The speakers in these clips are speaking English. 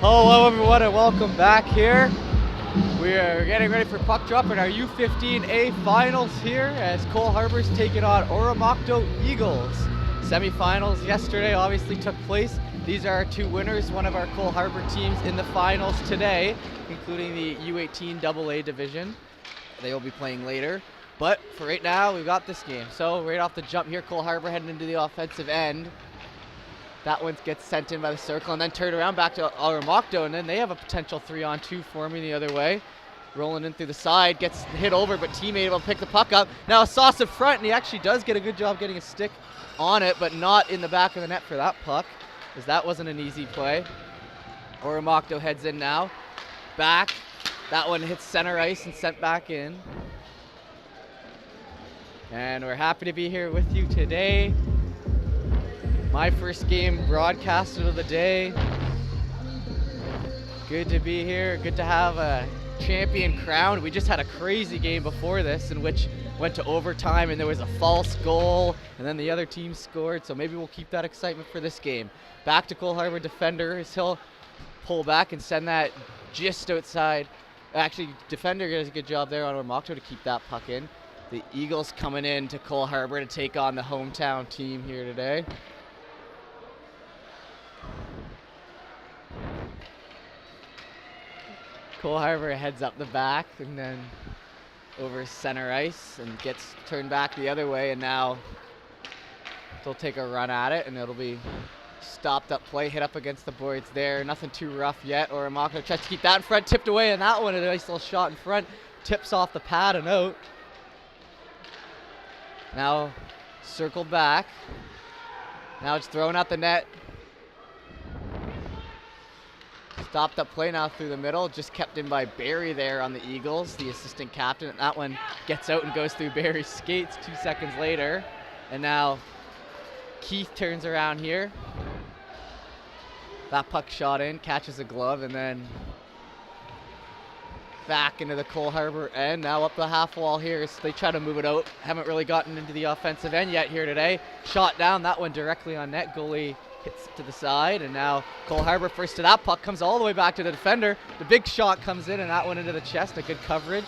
Hello everyone and welcome back here. We are getting ready for puck drop in our U15A finals here as Cole Harbour's taking on Oromocto Eagles. Semifinals yesterday obviously took place. These are our two winners, one of our Cole Harbour teams in the finals today, including the U15A division. They will be playing later. But for right now, we've got this game. So right off the jump here, Cole Harbour heading into the offensive end. That one gets sent in by the circle and then turned around back to Oromocto, and then they have a potential 3-on-2 forming the other way. Rolling in through the side, gets hit over, but teammate able to pick the puck up. Now a sauce in front, and he actually does get a good job getting a stick on it, but not in the back of the net for that puck, because that wasn't an easy play. Oromocto heads in now. Back. That one hits center ice and sent back in. And we're happy to be here with you today. My first game broadcasted of the day. Good to be here. Good to have a champion crowned. We just had a crazy game before this in which went to overtime and there was a false goal and then the other team scored. So maybe we'll keep that excitement for this game. Back to Cole Harbour defender as he'll pull back and send that just outside. Actually, defender does a good job there on Oromocto to keep that puck in. The Eagles coming in to Cole Harbour to take on the hometown team here today. Cole Harbour heads up the back and then over center ice and gets turned back the other way, and now they'll take a run at it and it'll be stopped up play, hit up against the boards there. Nothing too rough yet. Oromocto tries to keep that in front, tipped away, and that one a nice little shot in front, tips off the pad and out. Now circled back. Now it's thrown out the net. Stopped up play now through the middle, just kept in by Barry there on the Eagles, the assistant captain. And that one gets out and goes through Barry's skates 2 seconds later. And now Keith turns around here. That puck shot in, catches a glove, and then back into the Cole Harbour end. Now up the half wall here as they try to move it out. Haven't really gotten into the offensive end yet here today. Shot down, that one directly on net. Goalie hits to the side, and now Cole Harbour first to that puck, comes all the way back to the defender. The big shot comes in, and that one into the chest. A good coverage.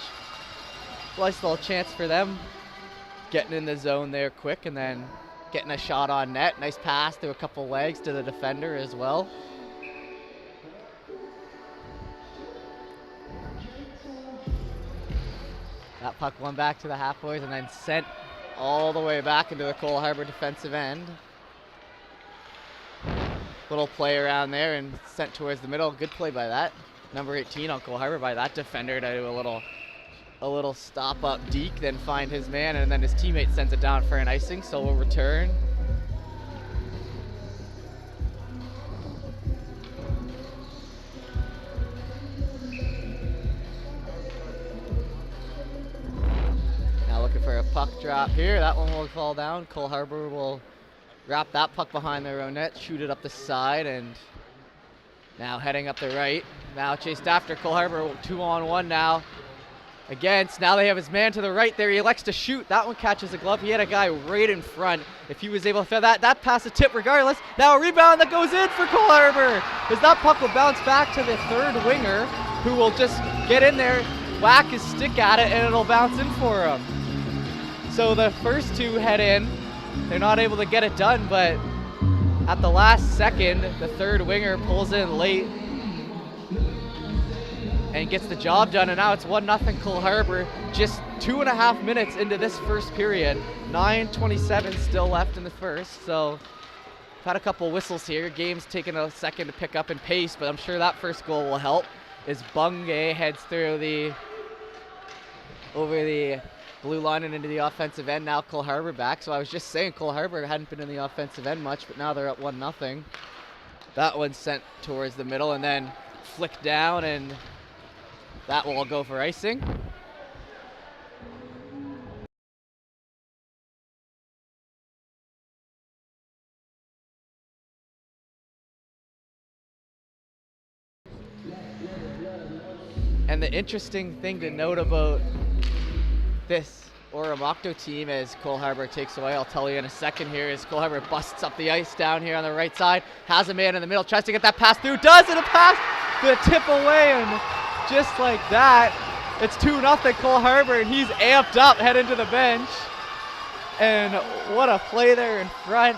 Nice little chance for them. Getting in the zone there quick, and then getting a shot on net. Nice pass through a couple legs to the defender as well. That puck won back to the half boys and then sent all the way back into the Cole Harbour defensive end. Little play around there and sent towards the middle. Good play by that number 18 on Cole Harbour by that defender to do a little stop up deke, then find his man, and then his teammate sends it down for an icing, so we'll return. Now looking for a puck drop here. That one will fall down. Cole Harbour will wrap that puck behind their own net, shoot it up the side, and now heading up the right. Now chased after Cole Harbour, 2-on-1 now. Against, now they have his man to the right there. He elects to shoot. That one catches a glove. He had a guy right in front. If he was able to throw that pass a tip regardless. Now a rebound that goes in for Cole Harbour, because that puck will bounce back to the third winger, who will just get in there, whack his stick at it, and it'll bounce in for him. So the first two head in. They're not able to get it done, but at the last second, the third winger pulls in late and gets the job done, and now it's 1-0 Cole Harbour. Just 2.5 minutes into this first period. 9:27 still left in the first, so we've had a couple whistles here. Game's taking a second to pick up in pace, but I'm sure that first goal will help as Bungay heads through over the blue line and into the offensive end. Now Cole Harbour back. So I was just saying Cole Harbour hadn't been in the offensive end much, but now they're up 1-0. That one sent towards the middle and then flicked down, and that will go for icing. And the interesting thing to note about this Oromocto team as Cole Harbour takes away, I'll tell you in a second here, as Cole Harbour busts up the ice down here on the right side, has a man in the middle, tries to get that pass through, does, and a pass the tip away, and just like that, it's 2-0 Cole Harbour, and he's amped up heading to the bench. And what a play there in front.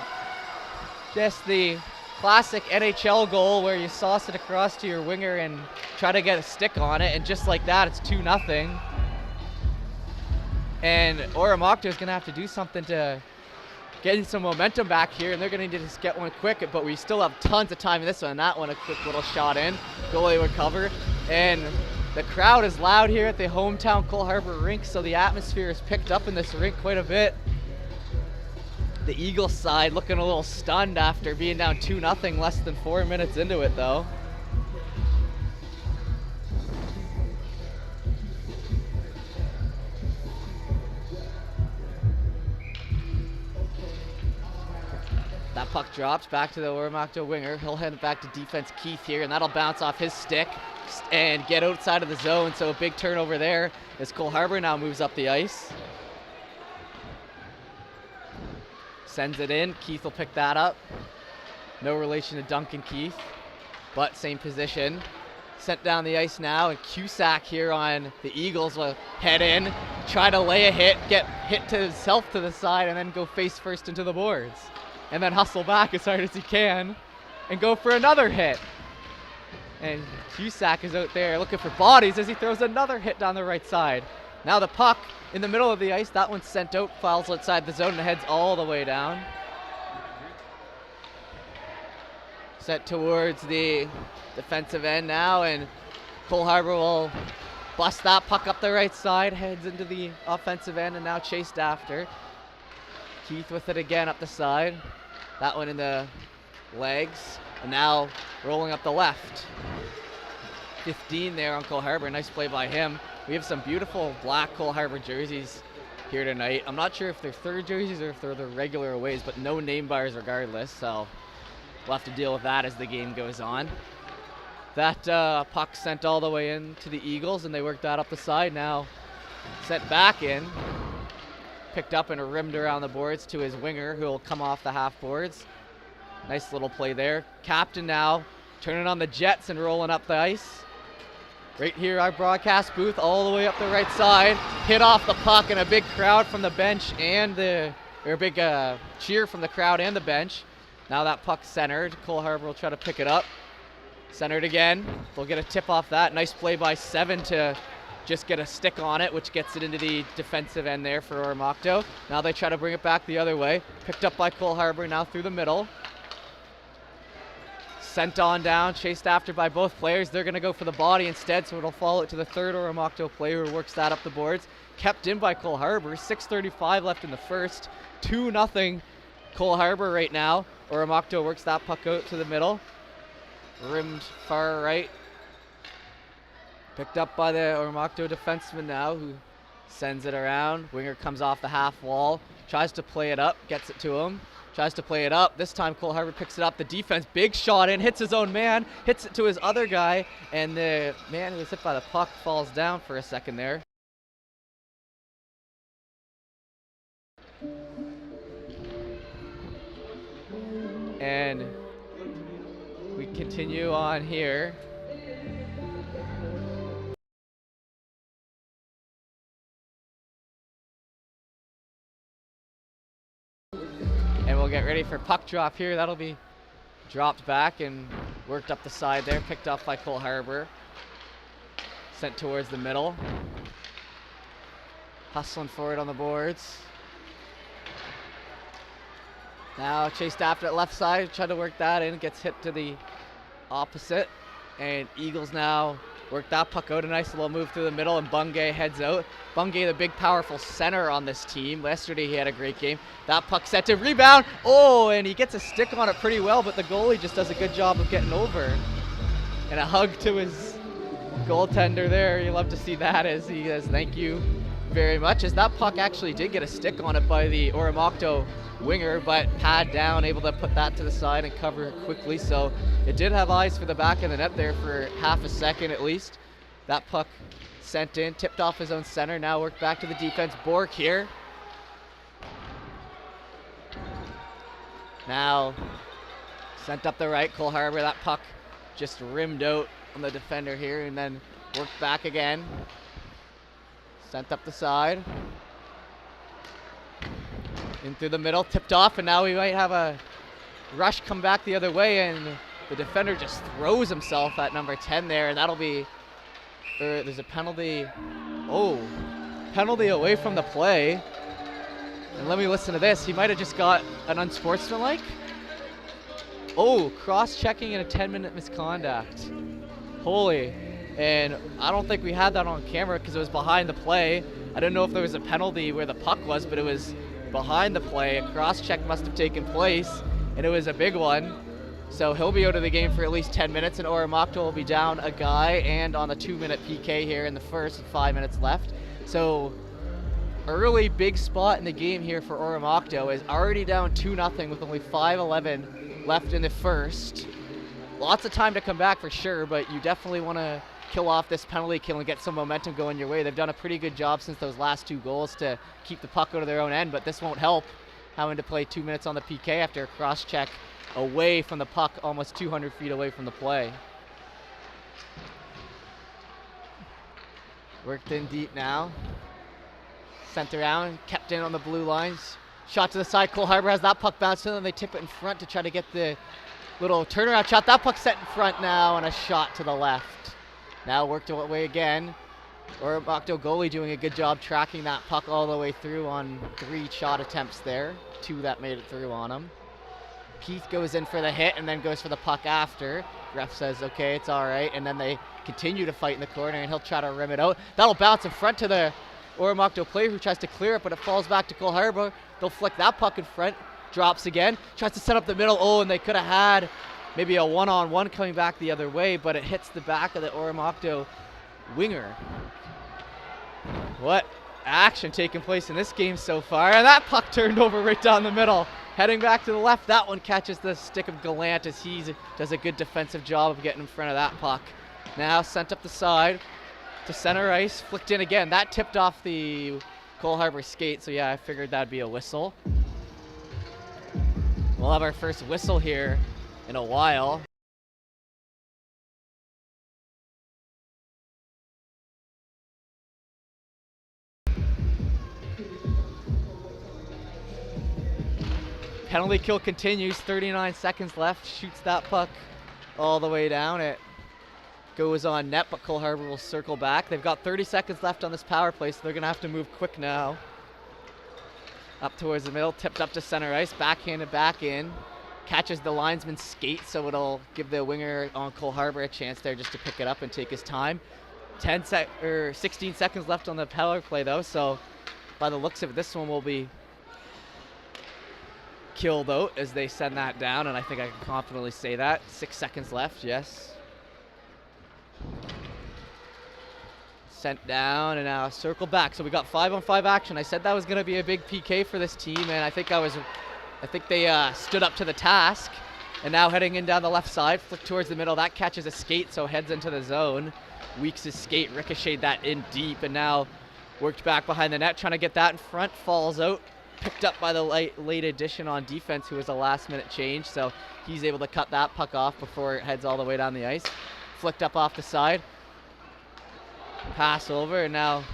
Just the classic NHL goal where you sauce it across to your winger and try to get a stick on it, and just like that, it's 2-0. And Oromocto is going to have to do something to get some momentum back here, and they're going to need to just get one quick, but we still have tons of time in this one. That one, a quick little shot in. Goalie would cover, and the crowd is loud here at the hometown Cole Harbour rink, so the atmosphere is picked up in this rink quite a bit. The Eagles side looking a little stunned after being down 2-0 less than 4 minutes into it, though. That puck drops back to the Oromocto winger. He'll hand it back to defense Keith here, and that'll bounce off his stick and get outside of the zone. So a big turnover there as Cole Harbour now moves up the ice. Sends it in. Keith will pick that up. No relation to Duncan Keith, but same position. Sent down the ice now, and Cusack here on the Eagles will head in, try to lay a hit, get hit to himself to the side, and then go face first into the boards. And then hustle back as hard as he can and go for another hit. And Cusack is out there looking for bodies as he throws another hit down the right side. Now the puck in the middle of the ice, that one's sent out, fouls outside the zone and heads all the way down. Set towards the defensive end now, and Cole Harbour will bust that puck up the right side, heads into the offensive end and now chased after. Keith with it again up the side. That one in the legs, and now rolling up the left. 15 there on Cole Harbour, nice play by him. We have some beautiful black Cole Harbour jerseys here tonight. I'm not sure if they're third jerseys or if they're the regular aways, but no name bars regardless, so we'll have to deal with that as the game goes on. That puck sent all the way in to the Eagles, and they worked that up the side. Now sent back in, picked up and rimmed around the boards to his winger, who will come off the half boards. Nice little play there. Captain now turning on the jets and rolling up the ice. Right here, our broadcast booth, all the way up the right side. Hit off the puck, and a big crowd from the bench and a big cheer from the crowd and the bench. Now that puck centered. Cole Harbour will try to pick it up. Centered again. They'll get a tip off that. Nice play by Seven to just get a stick on it, which gets it into the defensive end there for Oromocto. Now they try to bring it back the other way. Picked up by Cole Harbour now through the middle. Sent on down, chased after by both players. They're going to go for the body instead, so it'll fall out to the third Oromocto player who works that up the boards. Kept in by Cole Harbour. 6:35 left in the first. 2-0 Cole Harbour right now. Oromocto works that puck out to the middle. Rimmed far right. Picked up by the Oromocto defenseman now, who sends it around. Winger comes off the half wall, tries to play it up, gets it to him. Tries to play it up. This time Cole Harbour picks it up. The defense, big shot in, hits his own man, hits it to his other guy, and the man who was hit by the puck falls down for a second there. And we continue on here. And we'll get ready for puck drop here. That'll be dropped back and worked up the side there. Picked up by Cole Harbour. Sent towards the middle. Hustling forward on the boards. Now chased after it left side. Tried to work that in. Gets hit to the opposite. And Eagles now work that puck out. A nice little move through the middle, and Bungay heads out. Bungay, the big, powerful center on this team. Yesterday he had a great game. That puck set to rebound. Oh, and he gets a stick on it pretty well, but the goalie just does a good job of getting over. And a hug to his goaltender there. You love to see that as he says thank you very much. As that puck actually did get a stick on it by the Oromocto winger, but pad down, able to put that to the side and cover it quickly. So it did have eyes for the back of the net there for half a second at least. That puck sent in, tipped off his own center, now worked back to the defense. Bork here. Now sent up the right, Cole Harbour. That puck just rimmed out on the defender here, and then worked back again. Sent up the side. In through the middle, tipped off, and now we might have a rush come back the other way, and the defender just throws himself at number 10 there, and that'll be, there's a penalty. Oh, penalty away from the play. And let me listen to this. He might have just got an unsportsmanlike. Oh, cross-checking and a 10-minute misconduct. Holy. And I don't think we had that on camera because it was behind the play. I don't know if there was a penalty where the puck was, but it was behind the play. A cross-check must have taken place, and it was a big one. So he'll be out of the game for at least 10 minutes, and Oromocto will be down a guy and on the 2-minute PK here in the first with 5 minutes left. So early big spot in the game here for Oromocto is already down 2-0 with only 5:11 left in the first. Lots of time to come back for sure, but you definitely want to kill off this penalty kill and get some momentum going your way. They've done a pretty good job since those last 2 goals to keep the puck out of their own end, but this won't help having to play 2 minutes on the PK after a cross check away from the puck, almost 200 feet away from the play. Worked in deep now. Sent around, kept in on the blue lines. Shot to the side, Cole Harbour has that puck bounced in, and they tip it in front to try to get the little turnaround shot. That puck set in front now, and a shot to the left. Now worked away again. Oromocto goalie doing a good job tracking that puck all the way through on 3 shot attempts there. 2 that made it through on him. Keith goes in for the hit and then goes for the puck after. Ref says, okay, it's all right. And then they continue to fight in the corner, and he'll try to rim it out. That'll bounce in front to the Oromocto player who tries to clear it, but it falls back to Cole Harbour. They'll flick that puck in front. Drops again. Tries to set up the middle. Oh, and they could have had maybe a one-on-one coming back the other way, but it hits the back of the Oromocto winger. What action taking place in this game so far. And that puck turned over right down the middle. Heading back to the left, that one catches the stick of Gallant as he does a good defensive job of getting in front of that puck. Now sent up the side to center ice, flicked in again. That tipped off the Cole Harbour skate, so yeah, I figured that'd be a whistle. We'll have our first whistle here in a while. Penalty kill continues, 39 seconds left. Shoots that puck all the way down. It goes on net, but Cole Harbour will circle back. They've got 30 seconds left on this power play, so they're gonna have to move quick now. Up towards the middle, tipped up to center ice, backhanded back in. Catches the linesman's skate, so it'll give the winger on Cole Harbour a chance there just to pick it up and take his time. 16 seconds left on the power play though, so by the looks of it, this one will be killed out as they send that down, and I think I can confidently say that. 6 seconds left, yes. Sent down and now circle back. So we got 5-on-5 action. I said that was going to be a big PK for this team, and I think they stood up to the task. And now heading in down the left side, flick towards the middle. That catches a skate, so heads into the zone. Weeks' skate ricocheted that in deep, and now worked back behind the net, trying to get that in front. Falls out. Picked up by the late addition on defense, who was a last-minute change, so he's able to cut that puck off before it heads all the way down the ice. Flicked up off the side. Pass over, and now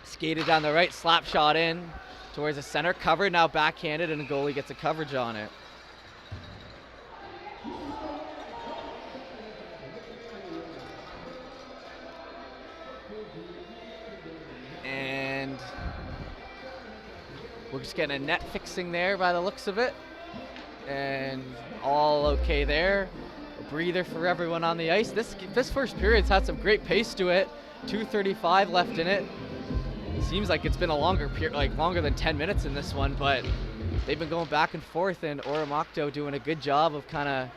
skated down the right, slap shot in towards the center. Covered, now backhanded, and the goalie gets a coverage on it. And we're just getting a net fixing there by the looks of it. And all okay there. A breather for everyone on the ice. This first period's had some great pace to it. 2:35 left in it. Seems like it's been a longer period, like longer than 10 minutes in this one, but they've been going back and forth, and Oromocto doing a good job of kind of,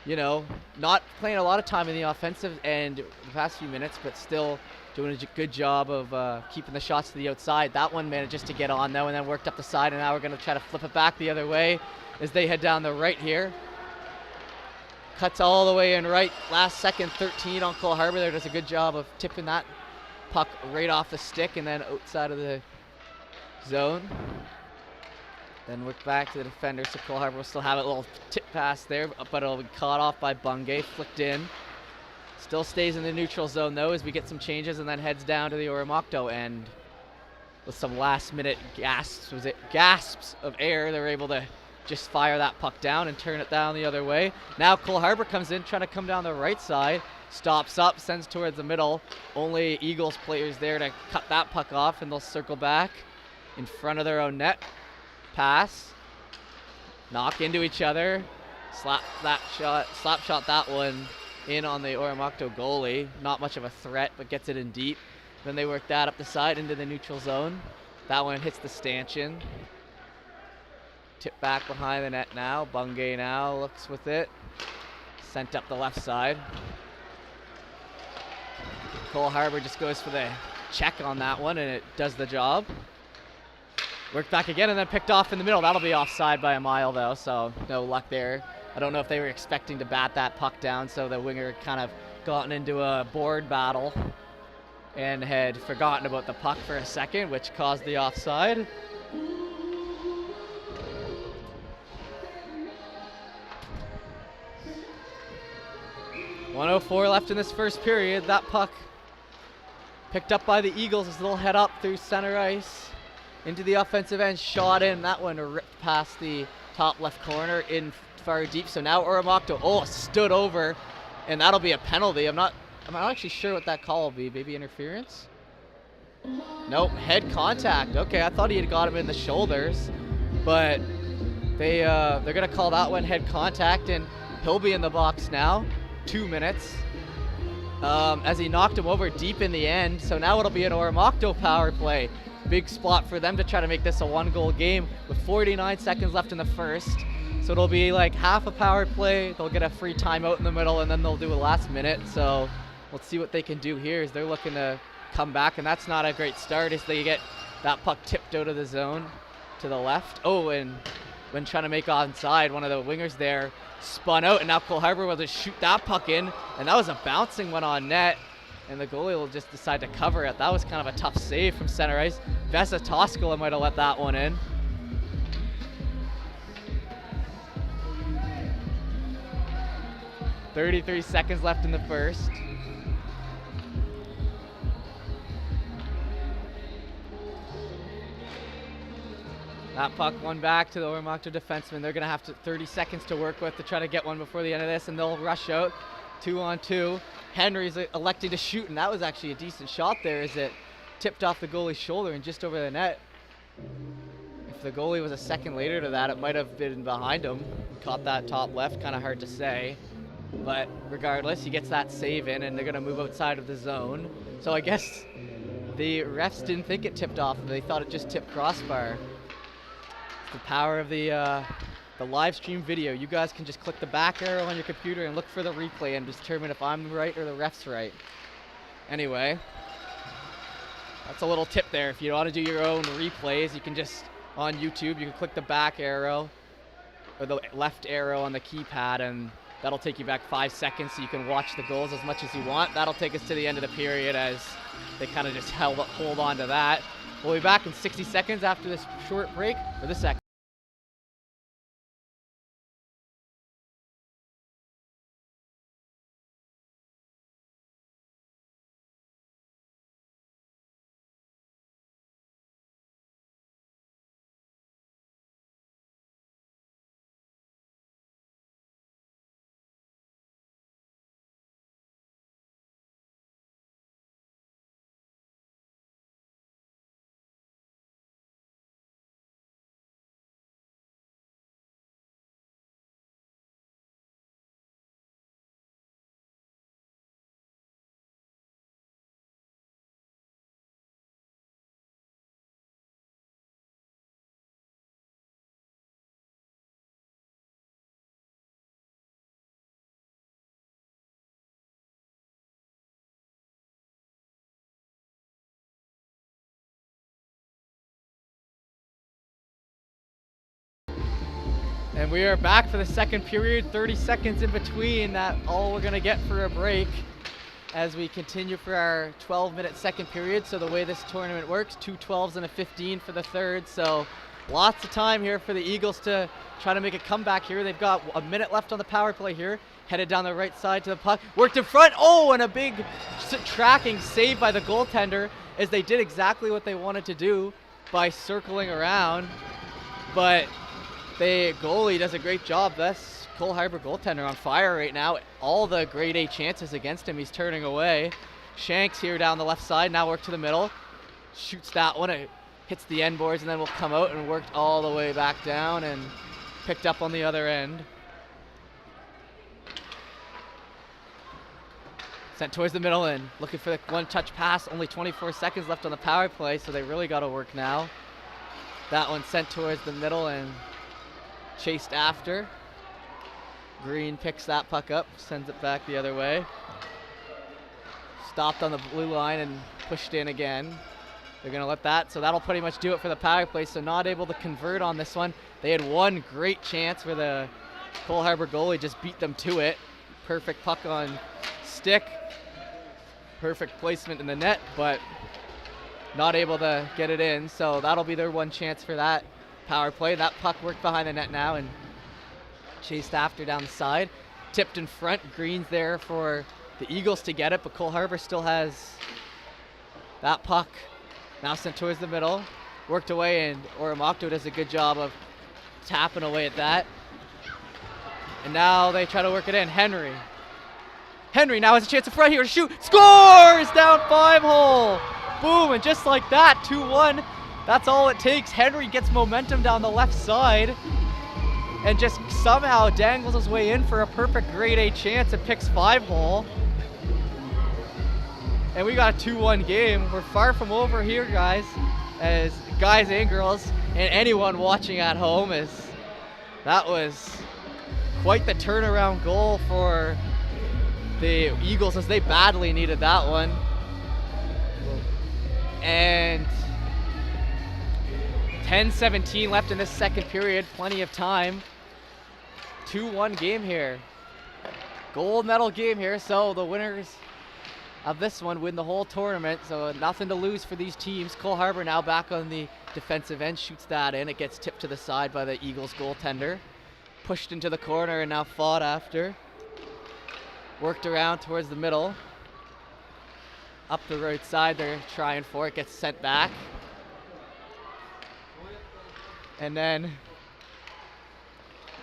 you know, not playing a lot of time in the offensive end the past few minutes, but still doing a good job of keeping the shots to the outside. That one manages to get on though, and then worked up the side, and now we're going to try to flip it back the other way as they head down the right here. Cuts all the way in right, last second 13 on Cole Harbour there, does a good job of tipping that puck right off the stick and then outside of the zone. Then work back to the defender, so Cole Harbour will still have it, a little tip pass there, but it'll be caught off by Bungay, flicked in. Still stays in the neutral zone though as we get some changes and then heads down to the Oromocto end. With some last minute gasps of air, they're able to just fire that puck down and turn it down the other way. Now Cole Harbour comes in trying to come down the right side, stops up, sends towards the middle. Only Eagles players there to cut that puck off, and they'll circle back in front of their own net. Pass, knock into each other, slap shot that one in on the Oromocto goalie. Not much of a threat, but gets it in deep. Then they work that up the side into the neutral zone. That one hits the stanchion. Tip back behind the net now. Bungay now looks with it. Sent up the left side. Cole Harbour just goes for the check on that one, and it does the job. Worked back again and then picked off in the middle. That'll be offside by a mile though, so no luck there. I don't know if they were expecting to bat that puck down, so the winger kind of gotten into a board battle and had forgotten about the puck for a second, which caused the offside. .104 left in this first period. That puck picked up by the Eagles as they'll head up through center ice into the offensive end, shot in. That one ripped past the top left corner in far deep. So now Oromocto, stood over, and that'll be a penalty. I'm not actually sure what that call will be. Maybe interference? Nope, head contact. Okay, I thought he had got him in the shoulders, but they're gonna call that one head contact, and he'll be in the box now. 2 minutes. As he knocked him over deep in the end. So now it'll be an Oromocto power play. Big spot for them to try to make this a 1-goal game with 49 seconds left in the first. So it'll be like half a power play. They'll get a free timeout in the middle, and then they'll do a last minute. So let's see what they can do here as they're looking to come back, and that's not a great start as they get that puck tipped out of the zone to the left. Oh, and when trying to make onside, one of the wingers there spun out, and now Cole Harbour will just shoot that puck in, and that was a bouncing one on net, and the goalie will just decide to cover it. That was kind of a tough save from center ice. Vesa Toskala might have let that one in. .33 seconds left in the first. That puck won back to the Oromocto defenseman. They're going to have 30 seconds to work with to try to get one before the end of this, and they'll rush out 2-on-2. Henry's electing to shoot, and that was actually a decent shot there as it tipped off the goalie's shoulder and just over the net. If the goalie was a second later to that, it might have been behind him. Caught that top left, kind of hard to say. But regardless, he gets that save in, and they're going to move outside of the zone. So I guess the refs didn't think it tipped off. They thought it just tipped crossbar. The power of the live stream video. You guys can just click the back arrow on your computer and look for the replay and determine if I'm right or the ref's right. Anyway, that's a little tip there. If you want to do your own replays, you can just, on YouTube, you can click the back arrow or the left arrow on the keypad, and that'll take you back 5 seconds so you can watch the goals as much as you want. That'll take us to the end of the period as they kind of just hold on to that. We'll be back in 60 seconds after this short break for the second. And we are back for the second period, 30 seconds in between. That all we're gonna get for a break as we continue for our 12-minute second period. So the way this tournament works, 2 12s and a 15 for the third. So Lots of time here for the Eagles to try to make a comeback here. They've got a minute left on the power play here. Headed down the right side to the puck. Worked in front. Oh, and a big tracking save by the goaltender as they did exactly what they wanted to do by circling around. But the goalie does a great job. This Cole Harbour goaltender on fire right now. All the grade A chances against him, he's turning away. Shanks here down the left side. Now work to the middle. Shoots that one. It hits the end boards and then will come out and worked all the way back down and picked up on the other end. Sent towards the middle and looking for the one-touch pass. Only 24 seconds left on the power play, so they really got to work now. That one sent towards the middle and chased after. Green picks that puck up, sends it back the other way. Stopped on the blue line and pushed in again. They're going to let that, so that'll pretty much do it for the power play. So not able to convert on this one. They had one great chance where the Cole Harbour goalie just beat them to it. Perfect puck on stick. Perfect placement in the net, but not able to get it in. So that'll be their one chance for that power play. That puck worked behind the net now and chased after down the side. Tipped in front. Green's there for the Eagles to get it, but Cole Harbour still has that puck. Now sent towards the middle. Worked away, and Oromocto does a good job of tapping away at that. And now they try to work it in. Henry now has a chance in front here to shoot. Scores! Down 5-hole. Boom, and just like that, 2-1. That's all it takes. Henry gets momentum down the left side and just somehow dangles his way in for a perfect grade A chance and picks 5-hole. And we got a 2-1 game. We're far from over here, guys, as guys and girls, and anyone watching at home. That was quite the turnaround goal for the Eagles, as they badly needed that one. And 10:17 left in this second period, plenty of time. 2-1 game here. Gold medal game here, so the winners of this one win the whole tournament, so nothing to lose for these teams. Cole Harbour now back on the defensive end, shoots that in. It gets tipped to the side by the Eagles goaltender. Pushed into the corner and now fought after. Worked around towards the middle. Up the right side, they're trying for it, gets sent back. And then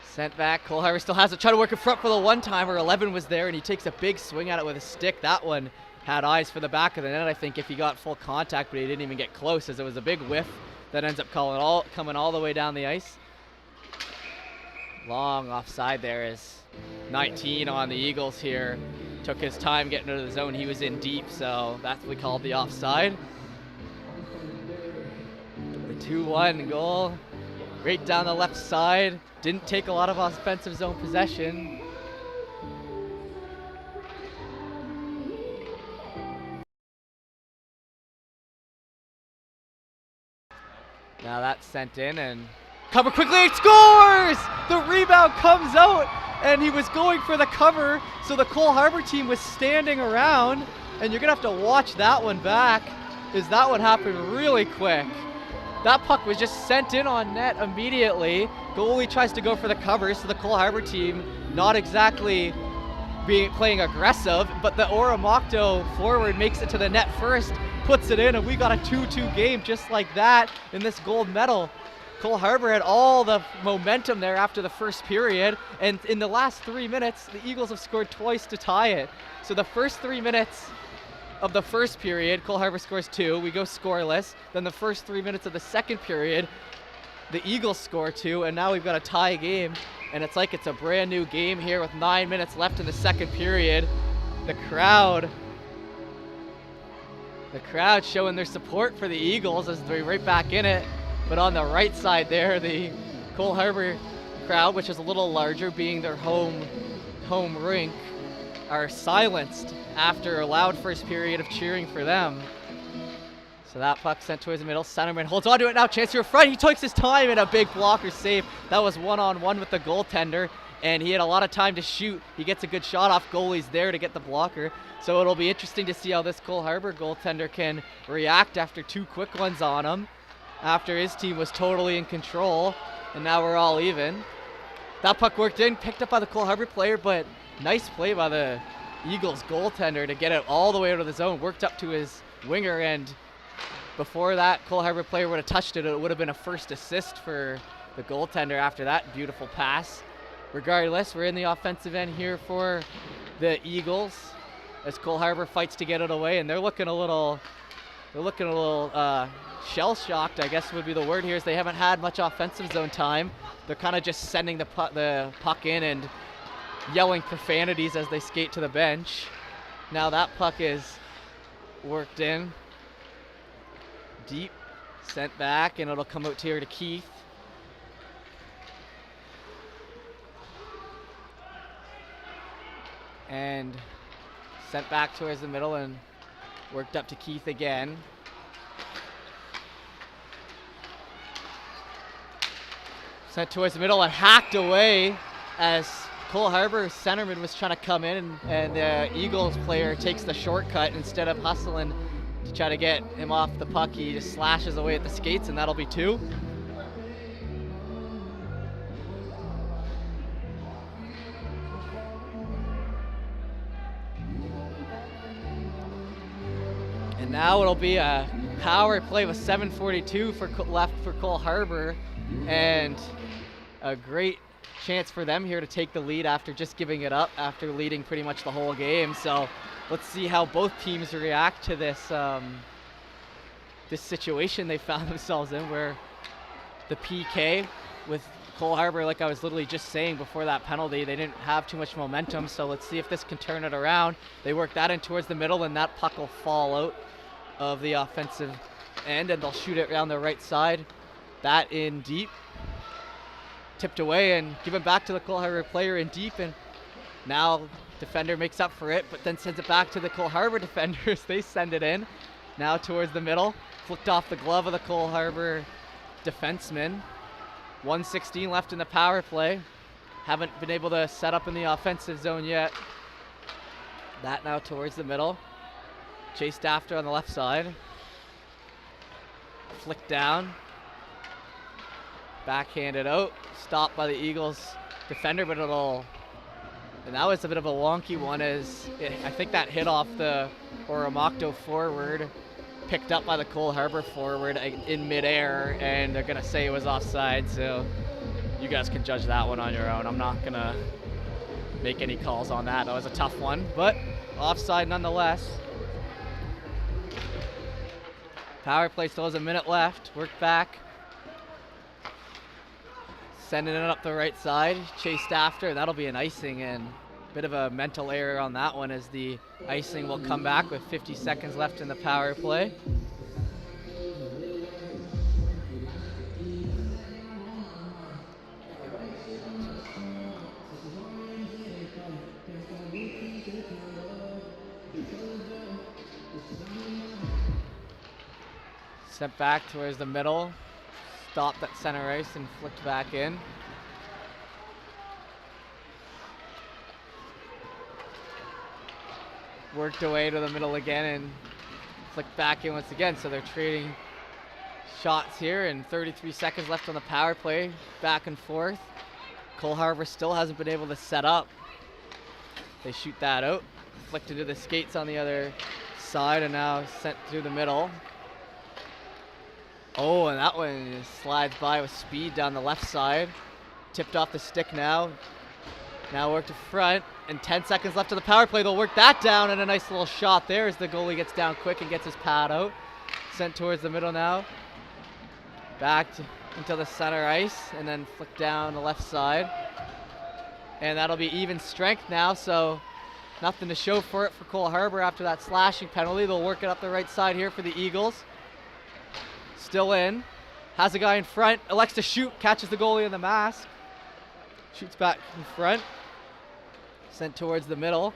sent back. Cole Harbour still has it. Try to work in front for the one-timer. 11 was there, and he takes a big swing at it with a stick. That one had eyes for the back of the net, I think, if he got full contact, but he didn't even get close, as it was a big whiff that ends up coming all the way down the ice. Long offside there is 19 on the Eagles here. Took his time getting into the zone. He was in deep, so that's what we called the offside. The 2-1 goal right down the left side. Didn't take a lot of offensive zone possession. Now that's sent in and cover quickly, scores! The rebound comes out, and he was going for the cover, so the Cole Harbour team was standing around, and you're gonna have to watch that one back, as that one happened really quick. That puck was just sent in on net immediately. Goalie tries to go for the cover, so the Cole Harbour team not exactly playing aggressive, but the Oromocto forward makes it to the net first, puts it in, and we got a 2-2 game just like that in this gold medal. Cole Harbour had all the momentum there after the first period, and in the last 3 minutes, the Eagles have scored twice to tie it. So the first 3 minutes of the first period, Cole Harbour scores 2, we go scoreless. Then the first 3 minutes of the second period, the Eagles score 2, and now we've got a tie game, and it's like it's a brand new game here with 9 minutes left in the second period. The crowd showing their support for the Eagles as they're right back in it. But on the right side there, the Cole Harbour crowd, which is a little larger, being their home rink, are silenced after a loud first period of cheering for them. So that puck sent towards the middle. Centerman holds on to it now. Chance here front. He takes his time in a big blocker save. That was one-on-one with the goaltender, and he had a lot of time to shoot. He gets a good shot off. Goalie's there to get the blocker. So it'll be interesting to see how this Cole Harbour goaltender can react after 2 quick ones on him. after his team was totally in control, and now we're all even. That puck worked in, picked up by the Cole Harbour player, but nice play by the Eagles goaltender to get it all the way out of the zone, worked up to his winger, and before that Cole Harbour player would have touched it, it would have been a first assist for the goaltender after that beautiful pass. Regardless, we're in the offensive end here for the Eagles as Cole Harbour fights to get it away, and they're looking a little shell-shocked, I guess would be the word here, as they haven't had much offensive zone time. They're kind of just sending the puck in and yelling profanities as they skate to the bench. Now that puck is worked in deep, sent back, and it'll come out here to Keith. And sent back towards the middle and worked up to Keith again. Sent towards the middle and hacked away as Cole Harbour centerman was trying to come in, and the Eagles player takes the shortcut instead of hustling to try to get him off the puck. He just slashes away at the skates, and that'll be 2. And now it'll be a power play with 7:42 left for Cole Harbour, and a great chance for them here to take the lead after just giving it up after leading pretty much the whole game. So let's see how both teams react to this this situation they found themselves in, where the PK with Cole Harbour, like I was literally just saying before that penalty, they didn't have too much momentum. So let's see if this can turn it around. They work that in towards the middle, and that puck will fall out of the offensive end, and they'll shoot it around the right side. That in deep, tipped away and given back to the Cole Harbour player in deep, and now defender makes up for it, but then sends it back to the Cole Harbour defenders. They send it in now towards the middle, flicked off the glove of the Cole Harbour defenseman. 1:16 left in the power play. Haven't been able to set up in the offensive zone yet. That now towards the middle, chased after on the left side, flicked down, backhanded out, stopped by the Eagles defender, but and that was a bit of a wonky one, as I think that hit off the Oromocto forward, picked up by the Cole Harbour forward in midair, and they're gonna say it was offside, so you guys can judge that one on your own. I'm not gonna make any calls on that. That was a tough one, but offside nonetheless. Power play still has a minute left. Work back. Sending it up the right side. Chased after, and that'll be an icing, and a bit of a mental error on that one, as the icing will come back with 50 seconds left in the power play. Sent back towards the middle, stopped at center ice and flicked back in. Worked away to the middle again and flicked back in once again. So they're trading shots here, and 33 seconds left on the power play, back and forth. Cole Harbour still hasn't been able to set up. They shoot that out, flicked into the skates on the other side, and now sent through the middle. Oh, and that one just slides by with speed down the left side. Tipped off the stick now. Now work to front, and 10 seconds left of the power play. They'll work that down, and a nice little shot there as the goalie gets down quick and gets his pad out. Sent towards the middle now. Back into the center ice, and then flick down the left side. And that'll be even strength now, so nothing to show for it for Cole Harbour after that slashing penalty. They'll work it up the right side here for the Eagles. Still in, has a guy in front, elects to shoot, catches the goalie in the mask, shoots back in front, sent towards the middle,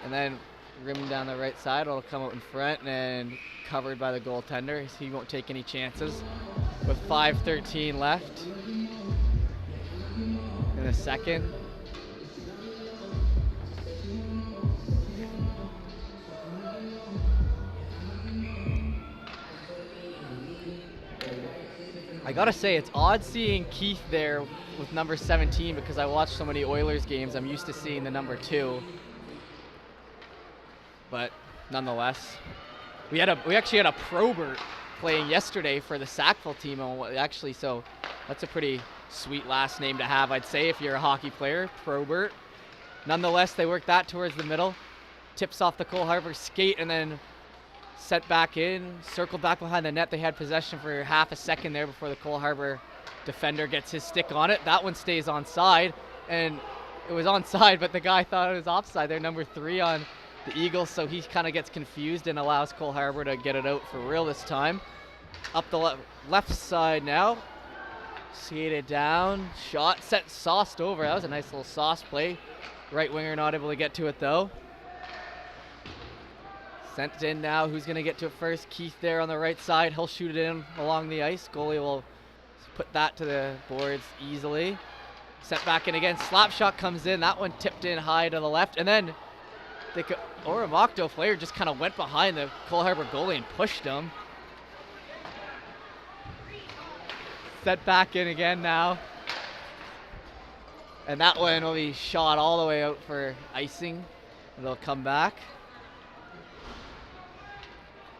and then rimmed down the right side. It'll come out in front and covered by the goaltender. He won't take any chances with 5:13 left in the second. I gotta say, it's odd seeing Keith there with number 17 because I watched so many Oilers games. I'm used to seeing the number 2. But nonetheless, we actually had a Probert playing yesterday for the Sackville team, actually, so that's a pretty sweet last name to have, I'd say, if you're a hockey player, Probert. Nonetheless, they work that towards the middle, tips off the Cole Harbour skate, and then set back in, circled back behind the net. They had possession for half a second there before the Cole Harbour defender gets his stick on it. That one stays onside, and it was onside, but the guy thought it was offside. They're number 3 on the Eagles, so he kind of gets confused and allows Cole Harbour to get it out for real this time. Up the left side now. Skated down, shot, set, sauced over. That was a nice little sauce play. Right winger not able to get to it though. Sent in now. Who's going to get to it first? Keith there on the right side. He'll shoot it in along the ice. Goalie will put that to the boards easily. Sent back in again. Slap shot comes in. That one tipped in high to the left. And then the Oromocto player just kind of went behind the Cole Harbour goalie and pushed him. Set back in again now. And that one will be shot all the way out for icing. It'll come back.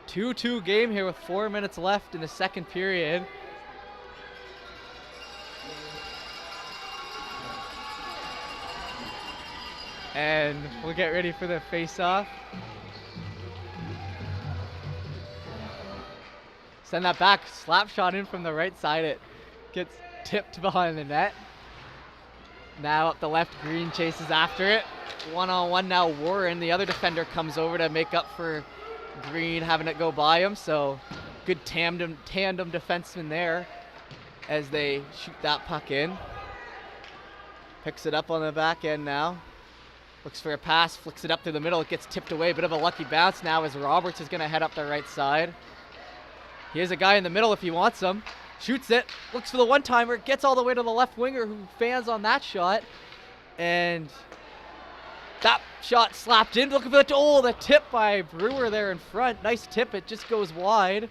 2-2 game here with 4 minutes left in the second period. And we'll get ready for the face-off. Send that back, slap shot in from the right side. It gets tipped behind the net. Now up the left, Green chases after it. One-on-one now, Warren, the other defender, comes over to make up for Green having it go by him. So good tandem defenseman there as they shoot that puck in. Picks it up on the back end now. Looks for a pass, flicks it up through the middle. It gets tipped away. Bit of a lucky bounce now as Roberts is going to head up the right side. Here's a guy in the middle if he wants him. Shoots it, looks for the one-timer, gets all the way to the left winger who fans on that shot. And that shot slapped in. Looking for the tip by Brewer there in front. Nice tip, it just goes wide.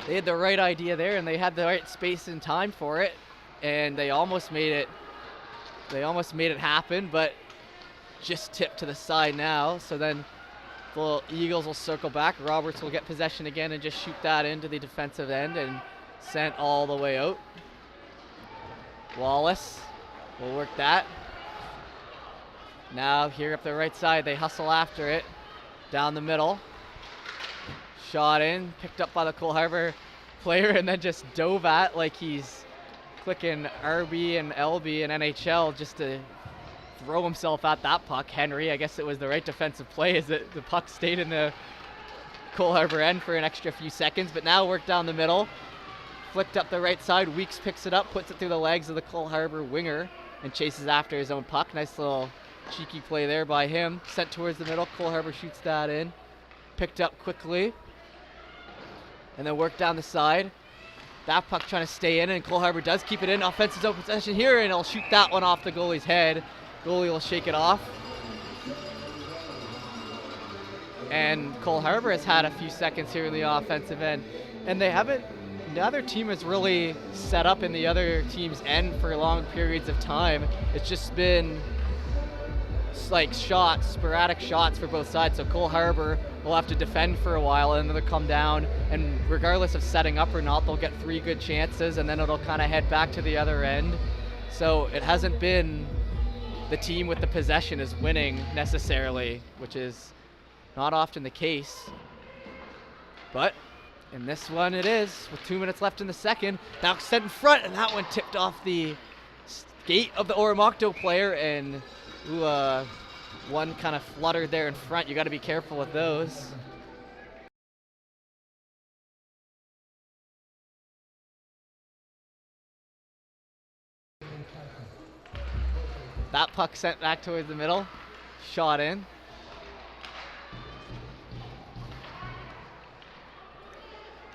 They had the right idea there and they had the right space and time for it. And they almost made it happen, but just tipped to the side now. So then the Eagles will circle back. Roberts will get possession again and just shoot that into the defensive end and sent all the way out. Wallace will work that. Now here up the right side, they hustle after it. Down the middle. Shot in, picked up by the Cole Harbour player and then just dove at like he's clicking RB and LB in NHL just to throw himself at that puck. Henry, I guess it was the right defensive play as the puck stayed in the Cole Harbour end for an extra few seconds, but now work down the middle. Flicked up the right side, Weeks picks it up, puts it through the legs of the Cole Harbour winger and chases after his own puck. Nice little cheeky play there by him. Sent towards the middle, Cole Harbour shoots that in. Picked up quickly. And then work down the side. That puck trying to stay in, and Cole Harbour does keep it in. Offensive zone possession here, and he'll shoot that one off the goalie's head. Goalie will shake it off. And Cole Harbour has had a few seconds here in the offensive end. And they haven't, neither team has really set up in the other team's end for long periods of time. It's just been like shots, sporadic shots for both sides. So Cole Harbour will have to defend for a while and then they'll come down, and regardless of setting up or not, they'll get 3 good chances and then it'll kind of head back to the other end. So it hasn't been the team with the possession is winning necessarily, which is not often the case. But in this one it is, with 2 minutes left in the second. Now set in front, and that one tipped off the skate of the Oromocto player, and one kind of fluttered there in front. You got to be careful with those. That puck sent back towards the middle, shot in.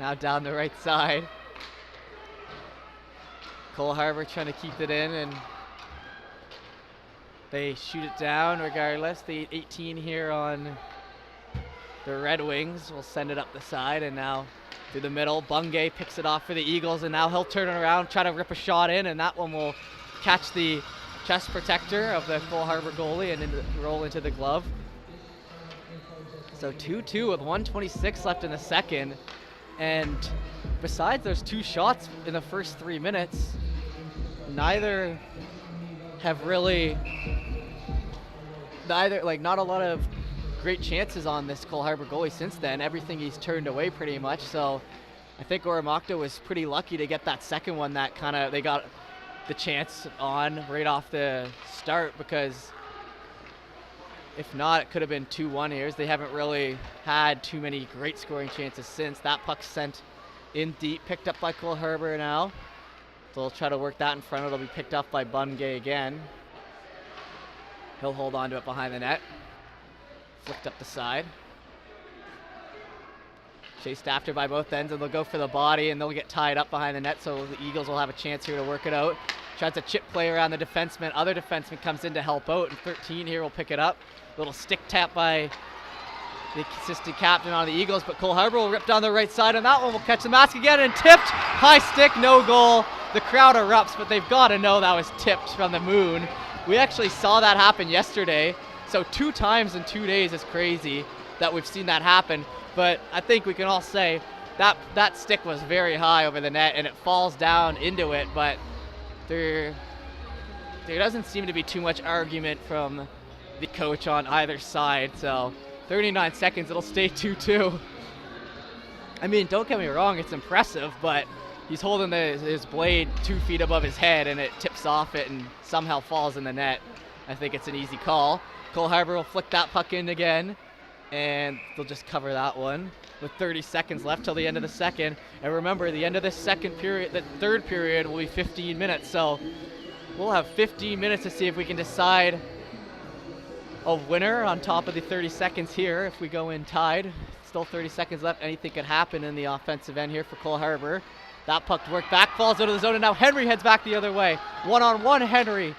Now down the right side. Cole Harbour trying to keep it in, and they shoot it down regardless. The 18 here on the Red Wings will send it up the side, and now through the middle. Bungay picks it off for the Eagles, and now he'll turn it around, try to rip a shot in, and that one will catch the chest protector of the Cole Harbour goalie and roll into the glove. So 2-2 with 1:26 left in the second, and besides those 2 shots in the first 3 minutes, neither have really, not a lot of great chances on this Cole Harbour goalie since then. Everything he's turned away pretty much, so I think Oromocto was pretty lucky to get that second one that they got the chance on right off the start, because if not, it could have been 2-1 here. They haven't really had too many great scoring chances since. That puck sent in deep, picked up by Cole Harbour now. So they'll try to work that in front. It'll be picked up by Bungay again. He'll hold on to it behind the net. Flicked up the side. Chased after by both ends, and they'll go for the body, and they'll get tied up behind the net, so the Eagles will have a chance here to work it out. Tries to chip play around the defenseman. Other defenseman comes in to help out, and 13 here will pick it up. Little stick tap by the assistant captain on the Eagles, but Cole Harbour will rip down the right side, and that one will catch the mask again, and tipped. High stick, no goal. The crowd erupts, but they've got to know that was tipped from the moon. We actually saw that happen yesterday, so 2 times in 2 days is crazy that we've seen that happen. But I think we can all say that that stick was very high over the net, and it falls down into it, but there doesn't seem to be too much argument from the coach on either side. So 39 seconds, it'll stay 2-2. I mean, don't get me wrong, it's impressive, but he's holding his blade 2 feet above his head, and it tips off it and somehow falls in the net. I think it's an easy call. Cole Harbour will flick that puck in again, and they'll just cover that one with 30 seconds left till the end of the second. And remember, the end of this second period, the third period, will be 15 minutes. So we'll have 15 minutes to see if we can decide a winner on top of the 30 seconds here. If we go in tied, still 30 seconds left. Anything could happen in the offensive end here for Cole Harbour. That puck worked back, falls out of the zone, and now Henry heads back the other way. One-on-one, Henry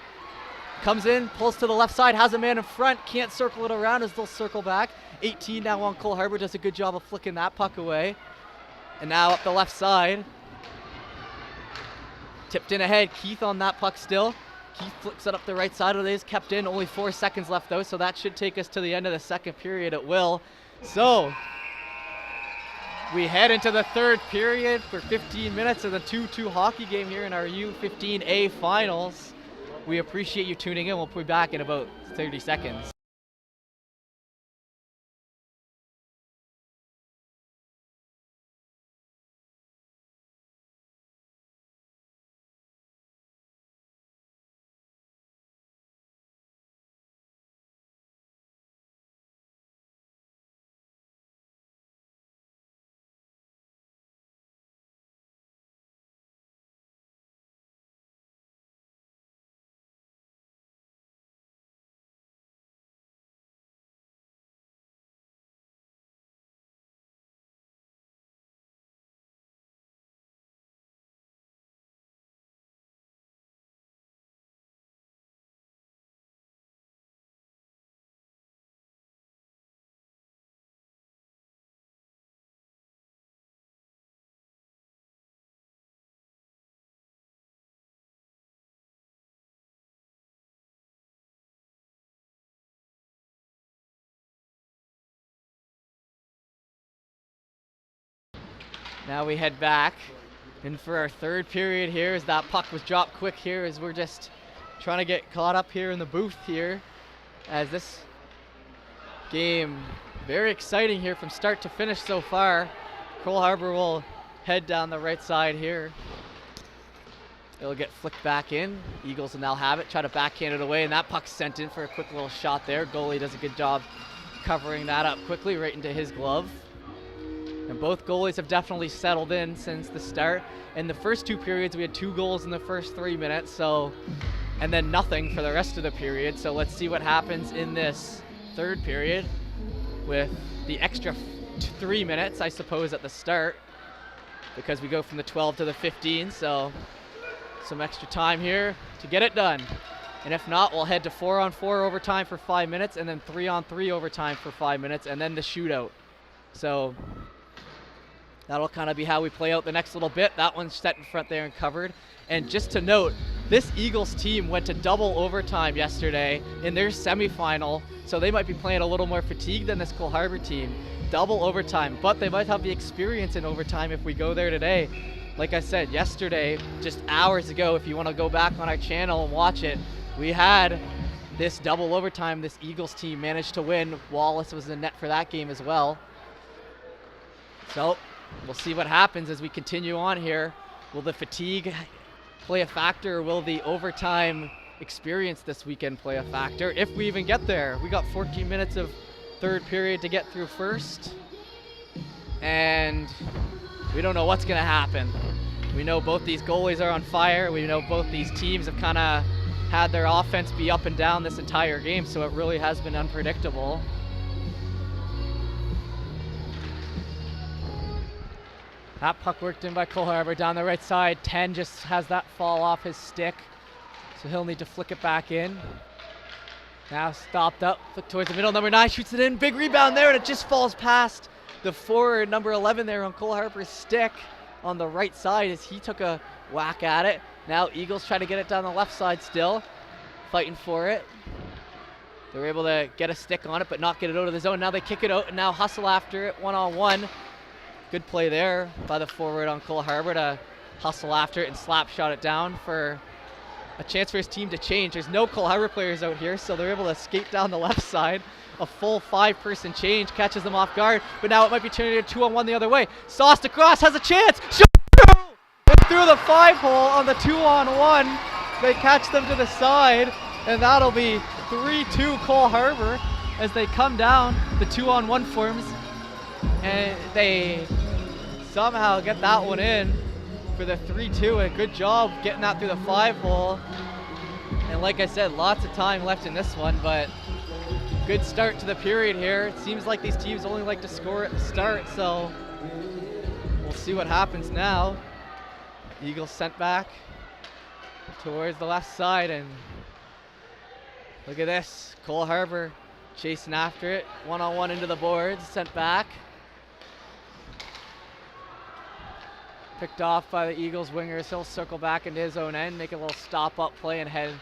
comes in, pulls to the left side, has a man in front, can't circle it around as they'll circle back. 18 now on Cole Harbour, does a good job of flicking that puck away. And now up the left side. Tipped in ahead, Keith on that puck still. Keith flicks it up the right side, it is kept in, only 4 seconds left though, so that should take us to the end of the second period, it will. So, we head into the third period for 15 minutes of the 2-2 hockey game here in our U15A finals. We appreciate you tuning in. We'll be back in about 30 seconds. Now we head back in for our third period here, as that puck was dropped quick here, as we're just trying to get caught up here in the booth here, as this game very exciting here from start to finish so far. Cole Harbour will head down the right side here. It'll get flicked back in. Eagles will now have it, try to backhand it away, and that puck's sent in for a quick little shot there. Goalie does a good job covering that up quickly right into his glove. And both goalies have definitely settled in since the start. In the first 2 periods, we had 2 goals in the first 3 minutes, so, and then nothing for the rest of the period. So let's see what happens in this third period with the extra 3 minutes, I suppose, at the start, because we go from the 12 to the 15. So some extra time here to get it done. And if not, we'll head to 4-on-4 overtime for 5 minutes, and then 3-on-3 overtime for 5 minutes, and then the shootout. So That'll kind of be how we play out the next little bit. That one's set in front there and covered. And just to note, this Eagles team went to double overtime yesterday in their semifinal, so they might be playing a little more fatigued than this Cole Harbour team. Double overtime, but they might have the experience in overtime if we go there today. Like I said, yesterday, just hours ago, if you want to go back on our channel and watch it, we had this double overtime. This Eagles team managed to win. Wallace was in net for that game as well. So we'll see what happens as we continue on here. Will the fatigue play a factor, or will the overtime experience this weekend play a factor? If we even get there. We got 14 minutes of third period to get through first, and we don't know what's going to happen. We know both these goalies are on fire. We know both these teams have kind of had their offense be up and down this entire game, so it really has been unpredictable. That puck worked in by Cole Harbour down the right side. 10 just has that fall off his stick, so he'll need to flick it back in. Now stopped up, flick towards the middle. Number 9 shoots it in. Big rebound there, and it just falls past the forward, number 11 there on Cole Harbour's stick on the right side as he took a whack at it. Now Eagles try to get it down the left side still, fighting for it. They're able to get a stick on it, but not get it out of the zone. Now they kick it out and now hustle after it one-on-one. Good play there by the forward on Cole Harbour to hustle after it and slap shot it down for a chance for his team to change. There's no Cole Harbour players out here, so they're able to skate down the left side. A full 5-person change catches them off guard, but now it might be turning into 2-on-1 the other way. Sauced across, has a chance. Shot through! And through the 5-hole on the 2-on-1. They catch them to the side, and that'll be 3-2 Cole Harbour as they come down. The 2-on-1 forms, and they somehow get that one in for the 3-2. A good job getting that through the 5-hole. And like I said, lots of time left in this one, but good start to the period here. It seems like these teams only like to score at the start, so we'll see what happens now. Eagles sent back towards the left side, and look at this. Cole Harbour chasing after it. One-on-one into the boards, sent back. Picked off by the Eagles wingers. He'll circle back into his own end, make a little stop-up play and head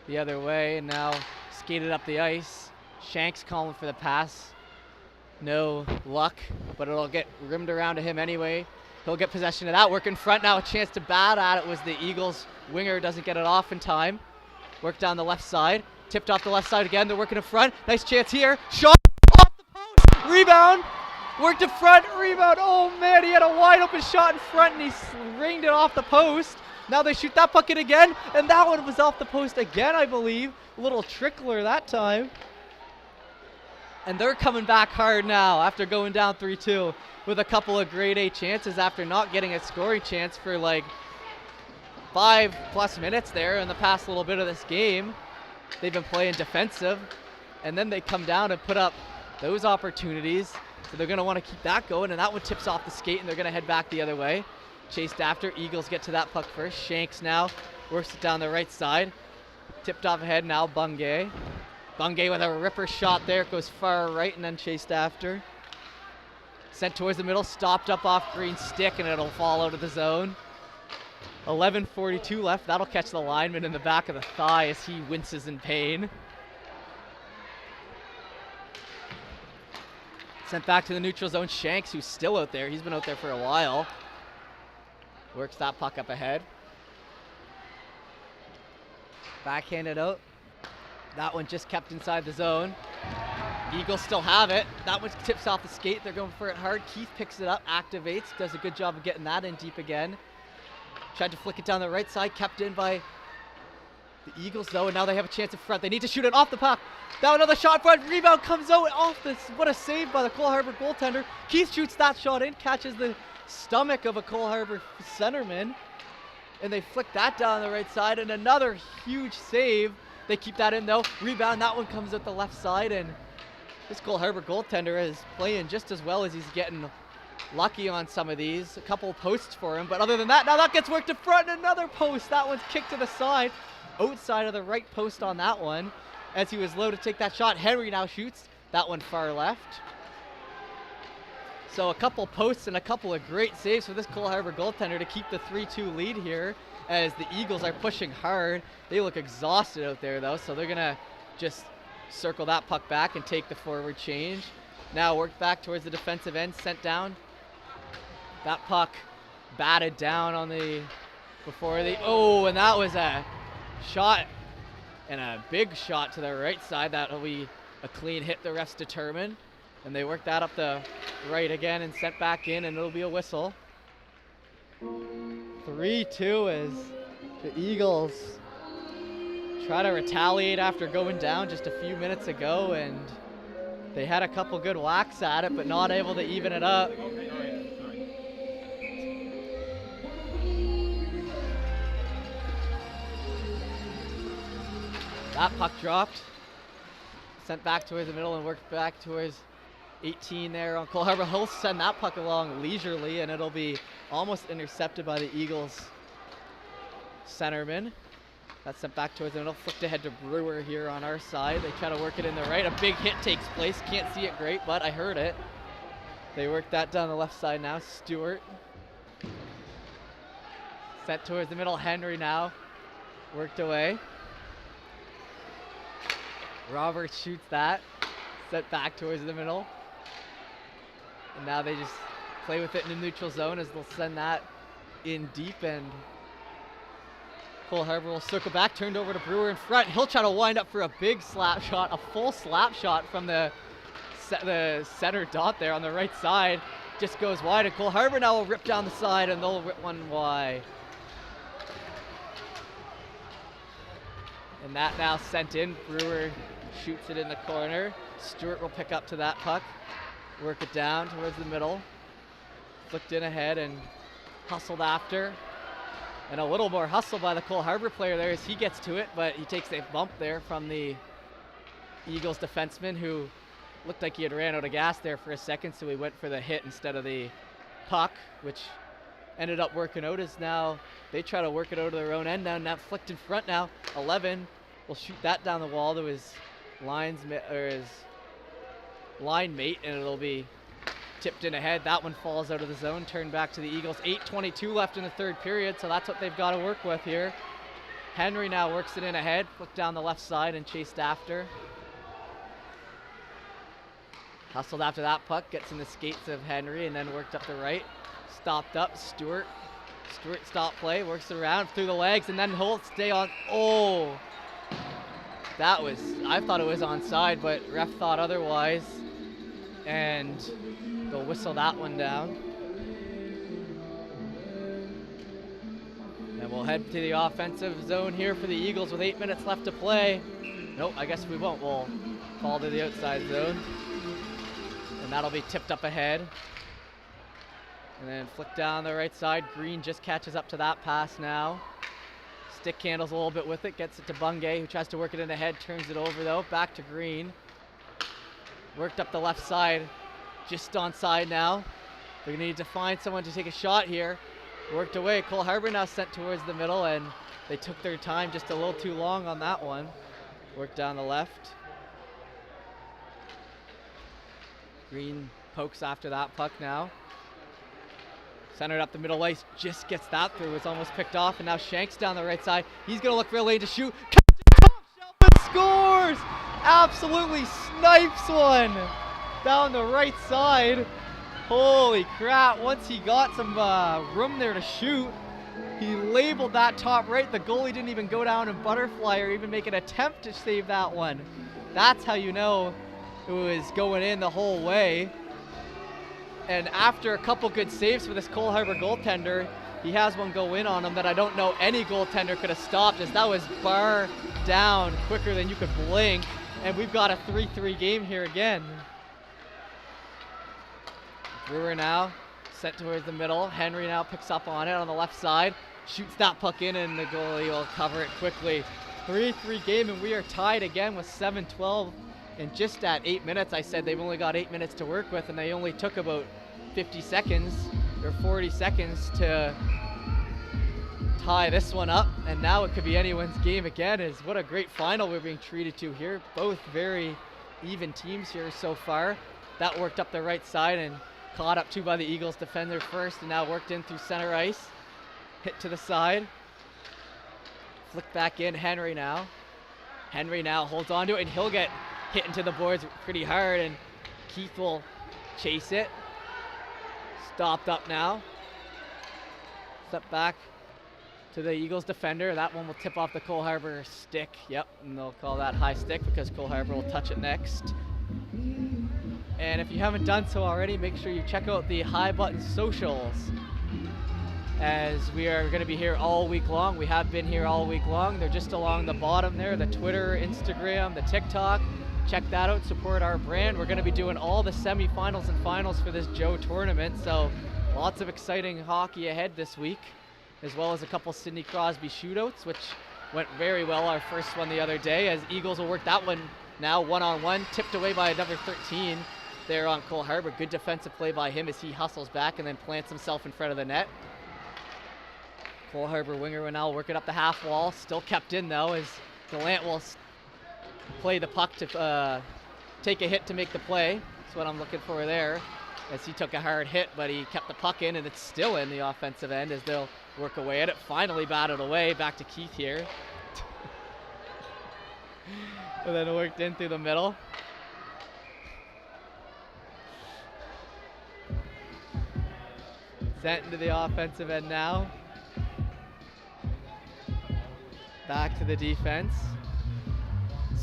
the other way, and now skated up the ice. Shanks calling for the pass. No luck, but it'll get rimmed around to him anyway. He'll get possession of that. Work in front now. A chance to bat at it was the Eagles winger. Doesn't get it off in time. Work down the left side. Tipped off the left side again. They're working in front. Nice chance here. Shot off the post. Rebound. Worked in front. Rebound. Oh man, he had a wide open shot in front and he ringed it off the post. Now they shoot that bucket again, and that one was off the post again, I believe. A little trickler that time. And they're coming back hard now after going down 3-2 with a couple of grade A chances after not getting a scoring chance for like 5+ minutes there in the past little bit of this game. They've been playing defensive, and then they come down and put up those opportunities. So they're going to want to keep that going, and that one tips off the skate, and they're going to head back the other way. Chased after. Eagles get to that puck first. Shanks now works it down the right side. Tipped off ahead now, Bungay. Bungay with a ripper shot there. It goes far right and then chased after. Sent towards the middle, stopped up off green stick, and it'll fall out of the zone. 11:42 left. That'll catch the lineman in the back of the thigh as he winces in pain. Sent back to the neutral zone. Shanks, who's still out there. He's been out there for a while. Works that puck up ahead. Backhanded out. That one just kept inside the zone. Eagles still have it. That one tips off the skate. They're going for it hard. Keith picks it up, activates, does a good job of getting that in deep again. Tried to flick it down the right side, kept in by the Eagles though, and now they have a chance in front. They need to shoot it off the puck. Now another shot front, rebound comes out off this. What a save by the Cole Harbour goaltender. Keith shoots that shot in, catches the stomach of a Cole Harbour centerman, and they flick that down the right side, and another huge save. They keep that in though. Rebound, that one comes out the left side, and this Cole Harbour goaltender is playing just as well as he's getting lucky on some of these. A couple posts for him, but other than that, now that gets worked in front, and another post. That one's kicked to the side. Outside of the right post on that one as he was low to take that shot. Henry now shoots that one far left. So a couple posts and a couple of great saves for this Cole Harbour goaltender to keep the 3-2 lead here as the Eagles are pushing hard. They look exhausted out there though, so they're gonna just circle that puck back and take the forward change. Now worked back towards the defensive end, sent down. That puck batted down on the, and that was a shot, and a big shot to the right side. That'll be a clean hit, the refs determine. And they work that up the right again and sent back in, and it'll be a whistle. 3-2 as the Eagles try to retaliate after going down just a few minutes ago, and they had a couple good whacks at it, but not able to even it up. That puck dropped, sent back towards the middle and worked back towards 18 there on Cole Harbour. He'll send that puck along leisurely, and it'll be almost intercepted by the Eagles centerman. That's sent back towards the middle, flicked ahead to Brewer here on our side. They try to work it in the right. A big hit takes place. Can't see it great, but I heard it. They work that down the left side now. Stewart. Sent towards the middle. Henry now. Worked away. Robert shoots that. Sent back towards the middle. And now they just play with it in the neutral zone as they'll send that in deep, and Cole Harbour will circle back, turned over to Brewer in front. He'll try to wind up for a big slap shot, a full slap shot from the center dot there on the right side. Just goes wide, and Cole Harbour now will rip down the side, and they'll rip one wide. And that now sent in. Brewer shoots it in the corner. Stewart will pick up to that puck, work it down towards the middle, flicked in ahead and hustled after. And a little more hustle by the Cole Harbour player there as he gets to it, but he takes a bump there from the Eagles defenseman, who looked like he had ran out of gas there for a second, so he went for the hit instead of the puck, which ended up working out as now they try to work it out to their own end now. Now flicked in front now. 11 will shoot that down the wall to his line mate, and it'll be tipped in ahead. That one falls out of the zone, turned back to the Eagles. 8:22 left in the third period, so that's what they've got to work with here. Henry now works it in ahead, flicked down the left side and chased after. Hustled after that puck, gets in the skates of Henry and then worked up the right. Stopped up, Stewart stopped play, works around through the legs, and then he'll stay on. Oh, that was, I thought it was onside, but ref thought otherwise, and they'll whistle that one down. And we'll head to the offensive zone here for the Eagles with 8 minutes left to play. Nope, I guess we won't. We'll fall to the outside zone, and that'll be tipped up ahead. And then flick down the right side. Green just catches up to that pass now. Stick handles a little bit with it, gets it to Bungay, who tries to work it in ahead, turns it over though, back to Green. Worked up the left side, just onside now. They're gonna need to find someone to take a shot here. Worked away, Cole Harbour now sent towards the middle, and they took their time just a little too long on that one. Worked down the left. Green pokes after that puck now. Centered up the middle ice, just gets that through. It's almost picked off, and now Shanks down the right side. He's gonna look for a lane to shoot. Top shelf and scores! Absolutely snipes one down the right side. Holy crap, once he got some room there to shoot, he labeled that top right. The goalie didn't even go down and butterfly or even make an attempt to save that one. That's how you know it was going in the whole way. And after a couple good saves for this Cole Harbour goaltender, he has one go in on him that I don't know any goaltender could have stopped, as that was bar down quicker than you could blink. And we've got a 3-3 game here again. Brewer now sent towards the middle. Henry now picks up on it on the left side, shoots that puck in, and the goalie will cover it quickly. 3-3 game, and we are tied again with 7-12. And just at 8 minutes, I said they've only got 8 minutes to work with, and they only took about 50 seconds or 40 seconds to tie this one up. And now it could be anyone's game again. As what a great final we're being treated to here. Both very even teams here so far. That worked up the right side, and Caught up to by the Eagles defender first, and now worked in through center ice. Hit to the side. Flick back in, Henry now. Henry now holds on to it, and he'll get hit into the boards pretty hard, and Keith will chase it. Stopped up now. Step back to the Eagles defender. That one will tip off the Cole Harbour stick. Yep, and they'll call that high stick because Cole Harbour will touch it next. And if you haven't done so already, make sure you check out the High Button socials, as we are going to be here all week long. We have been here all week long. They're just along the bottom there, the Twitter, Instagram, the TikTok. Check that out, support our brand. We're going to be doing all the semifinals and finals for this Joe tournament, so lots of exciting hockey ahead this week, as well as a couple Sidney Crosby shootouts, which went very well, our first one the other day, as Eagles will work that one now one-on-one, tipped away by number 13 there on Cole Harbour. Good defensive play by him as he hustles back and then plants himself in front of the net. Cole Harbour winger will now work it up the half wall, still kept in though, as Gallant will play the puck to take a hit to make the play. That's what I'm looking for there, as he took a hard hit, but he kept the puck in, and it's still in the offensive end as they'll work away at it. Finally batted away, back to Keith here. And then worked in through the middle. Sent into the offensive end now. Back to the defense.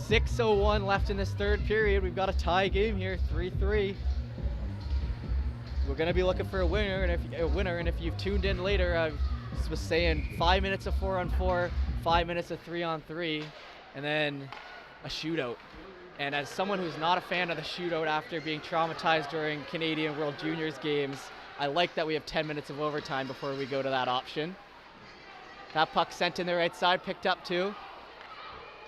6:01 left in this third period. We've got a tie game here, 3-3. We're going to be looking for a winner, and if you've tuned in later, I was saying 5 minutes of 4-on-4, 5 minutes of 3-on-3, and then a shootout. And as someone who's not a fan of the shootout after being traumatized during Canadian World Juniors games, I like that we have 10 minutes of overtime before we go to that option. That puck sent in the right side, picked up too.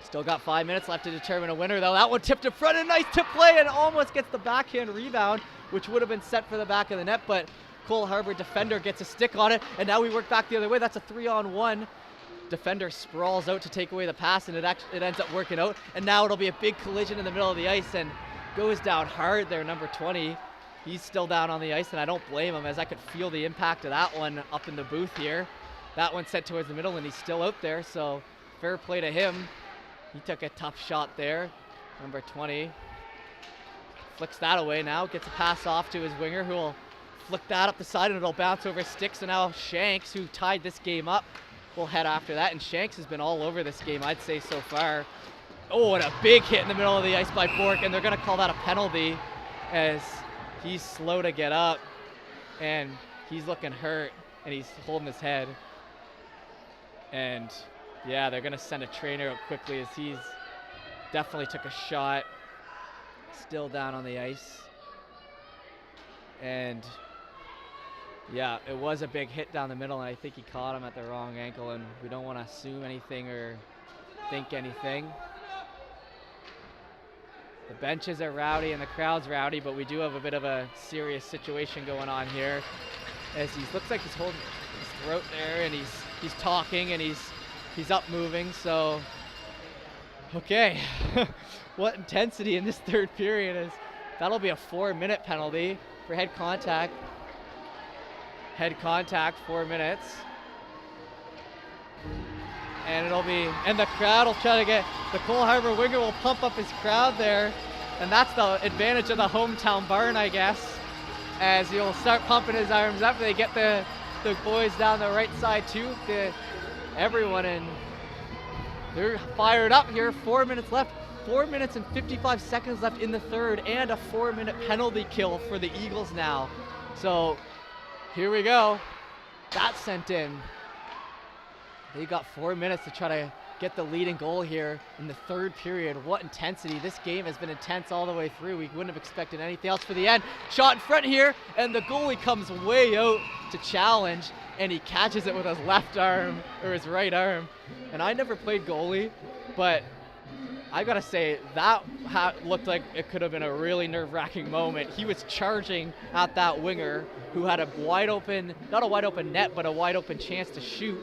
Still got 5 minutes left to determine a winner though. That one tipped in front, and nice tip play, and almost gets the backhand rebound, which would have been set for the back of the net, but Cole Harbour defender gets a stick on it, and now we work back the other way. That's a 3-on-1. Defender sprawls out to take away the pass, and it ends up working out, and now it'll be a big collision in the middle of the ice, and goes down hard there, number 20. He's still down on the ice, and I don't blame him, as I could feel the impact of that one up in the booth here. That one sent towards the middle, and he's still out there, so fair play to him. He took a tough shot there, number 20. Flicks that away now, gets a pass off to his winger, who will flick that up the side, and it'll bounce over sticks, and now Shanks, who tied this game up, will head after that, and Shanks has been all over this game, I'd say, so far. Oh, and a big hit in the middle of the ice by Bork, and they're going to call that a penalty, as he's slow to get up, and he's looking hurt, and he's holding his head. And yeah, they're going to send a trainer out quickly, as he's definitely took a shot. Still down on the ice. And yeah, it was a big hit down the middle, and I think he caught him at the wrong ankle, and we don't want to assume anything or think anything. The benches are rowdy and the crowd's rowdy, but we do have a bit of a serious situation going on here, as he looks like he's holding his throat there, and he's talking, and he's up moving. So okay. What intensity in this third period is. That'll be a 4-minute penalty for head contact. Head contact, 4 minutes. And the crowd will try to get, the Cole Harbour winger will pump up his crowd there. And that's the advantage of the hometown barn, I guess, as he'll start pumping his arms up. They get the boys down the right side too, everyone, and they're fired up here. 4 minutes left. 4 minutes and 55 seconds left in the third, and a 4-minute penalty kill for the Eagles now. So here we go. That's sent in. They got 4 minutes to try to get the leading goal here in the third period. What intensity. This game has been intense all the way through. We wouldn't have expected anything else for the end. Shot in front here, and the goalie comes way out to challenge, and he catches it with his left arm, or his right arm. And I never played goalie, but I gotta say, that looked like it could have been a really nerve-wracking moment. He was charging at that winger, who had a wide open, not a wide open net, but a wide open chance to shoot.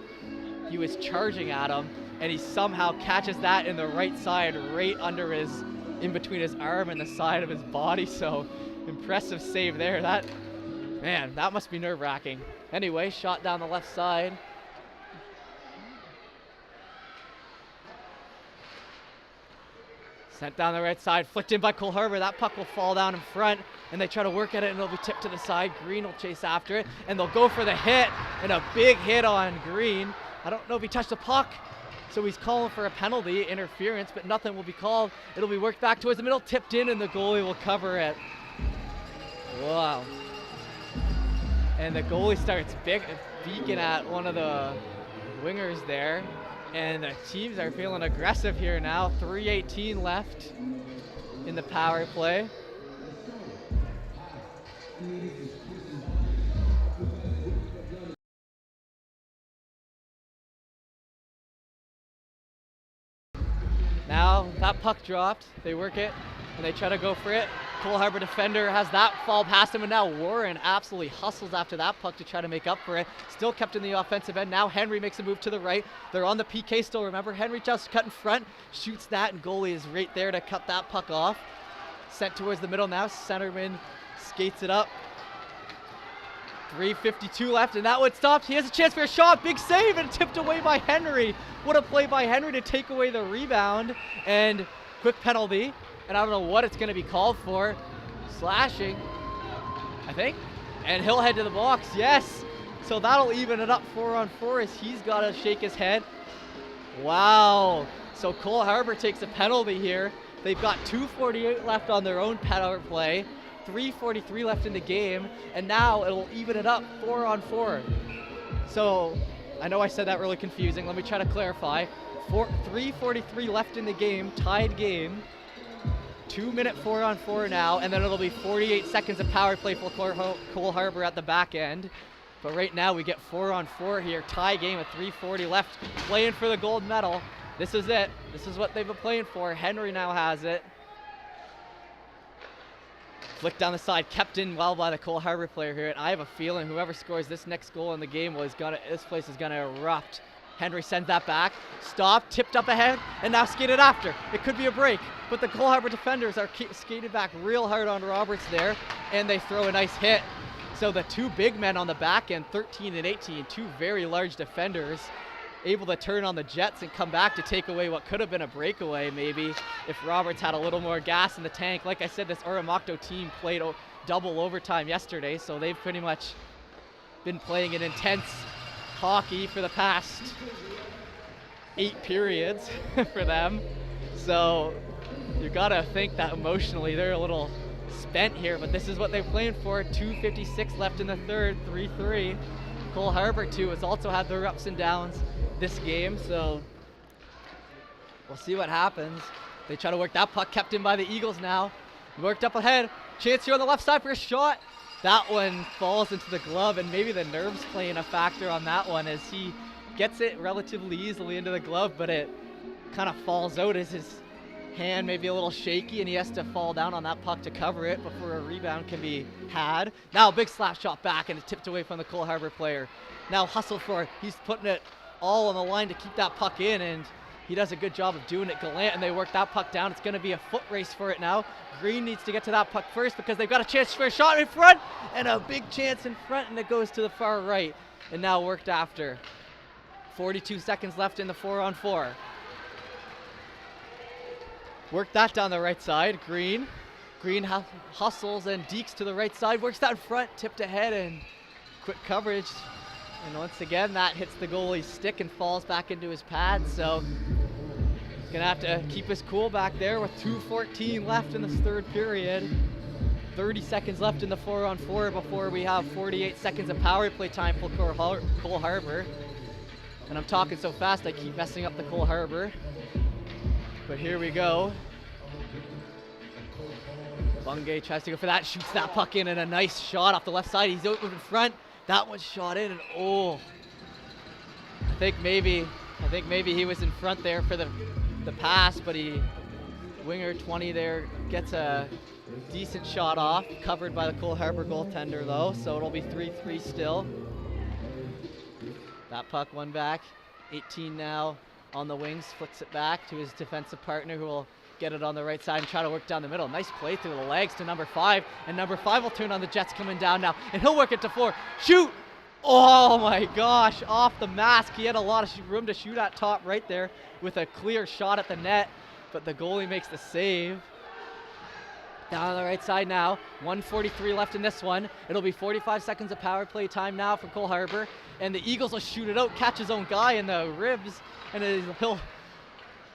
He was charging at him, and he somehow catches that in the right side, right under in between his arm and the side of his body. So impressive save there. That Man, that must be nerve-wracking. Anyway, shot down the left side. Sent down the right side, flicked in by Cole Harbour. That puck will fall down in front, and they try to work at it, and it'll be tipped to the side. Green will chase after it, and they'll go for the hit, and a big hit on Green. I don't know if he touched the puck, so he's calling for a penalty, interference, but nothing will be called. It'll be worked back towards the middle, tipped in, and the goalie will cover it. Wow. And the goalie starts beaking at one of the wingers there. And the teams are feeling aggressive here now. 3:18 left in the power play. Now that puck dropped, they work it, and they try to go for it. Cole Harbour defender has that fall past him, and now Warren absolutely hustles after that puck to try to make up for it. Still kept in the offensive end. Now Henry makes a move to the right. They're on the PK still, remember? Henry just cut in front, shoots that, and goalie is right there to cut that puck off. Sent towards the middle now. Centerman skates it up. 3:52 left, and that one stopped. He has a chance for a shot. Big save, and tipped away by Henry. What a play by Henry to take away the rebound, and quick penalty. And I don't know what it's going to be called for. Slashing, I think. And he'll head to the box, yes. So that'll even it up 4-on-4 as he's got to shake his head. Wow. So Cole Harbour takes a penalty here. They've got 2:48 left on their own power play. 3:43 left in the game. And now it'll even it up 4-on-4. So I know I said that really confusing. Let me try to clarify. 3:43 left in the game, tied game. 2-minute 4-on-4 now, and then it'll be 48 seconds of power play for Cole Harbour at the back end. But right now we get 4-on-4 here, tie game with 3:40 left, playing for the gold medal. This is it. This is what they've been playing for. Henry now has it. Flick down the side, kept in well by the Cole Harbour player here, and I have a feeling whoever scores this next goal in the game this place is gonna erupt. Henry sends that back, stopped, tipped up ahead, and now skated after. It could be a break, but the Cole Harbour defenders are skated back real hard on Roberts there, and they throw a nice hit. So the two big men on the back end, 13 and 18, two very large defenders, able to turn on the Jets and come back to take away what could have been a breakaway maybe if Roberts had a little more gas in the tank. Like I said, this Oromocto team played double overtime yesterday, so they've pretty much been playing an intense hockey for the past 8 periods for them. So you gotta think that emotionally they're a little spent here, but this is what they're playing for. 2:56 left in the third, 3-3. Cole Harbour too has also had their ups and downs this game, so we'll see what happens. They try to work that puck, kept in by the Eagles now. Worked up ahead, chance here on the left side for a shot. That one falls into the glove, and maybe the nerves playing a factor on that one as he gets it relatively easily into the glove, but it kind of falls out as his hand maybe a little shaky, and he has to fall down on that puck to cover it before a rebound can be had. Now a big slap shot back, and it tipped away from the Cole Harbour player. Now hustle for it. He's putting it all on the line to keep that puck in, and he does a good job of doing it. Gallant, and they work that puck down. It's going to be a foot race for it now. Green needs to get to that puck first because they've got a chance for a shot in front, and a big chance in front, and it goes to the far right, and now worked after. 42 seconds left in the 4-on-4. Work that down the right side. Green hustles and dekes to the right side, works that in front, tipped ahead, and quick coverage. And once again, that hits the goalie's stick and falls back into his pad. So he's gonna have to keep his cool back there with 2:14 left in this third period. 30 seconds left in the 4-on-4 before we have 48 seconds of power play time for Cole Harbour. And I'm talking so fast I keep messing up the Cole Harbour. But here we go. Bungay tries to go for that, shoots that puck in, and a nice shot off the left side. He's out in front. That one's shot in, and oh, I think maybe he was in front there for the pass, but winger 20 there gets a decent shot off, covered by the Cole Harbour goaltender though, so it'll be 3-3 still. That puck won back. 18 now on the wings, flicks it back to his defensive partner, who will get it on the right side and try to work down the middle. Nice play through the legs to number 5, and number 5 will turn on the Jets coming down now, and he'll work it to 4. Shoot! Oh my gosh, off the mask. He had a lot of room to shoot at top right there with a clear shot at the net, but the goalie makes the save. Down on the right side now, 1:43 left in this one. It'll be 45 seconds of power play time now for Cole Harbour, and the Eagles will shoot it out, catch his own guy in the ribs, and he'll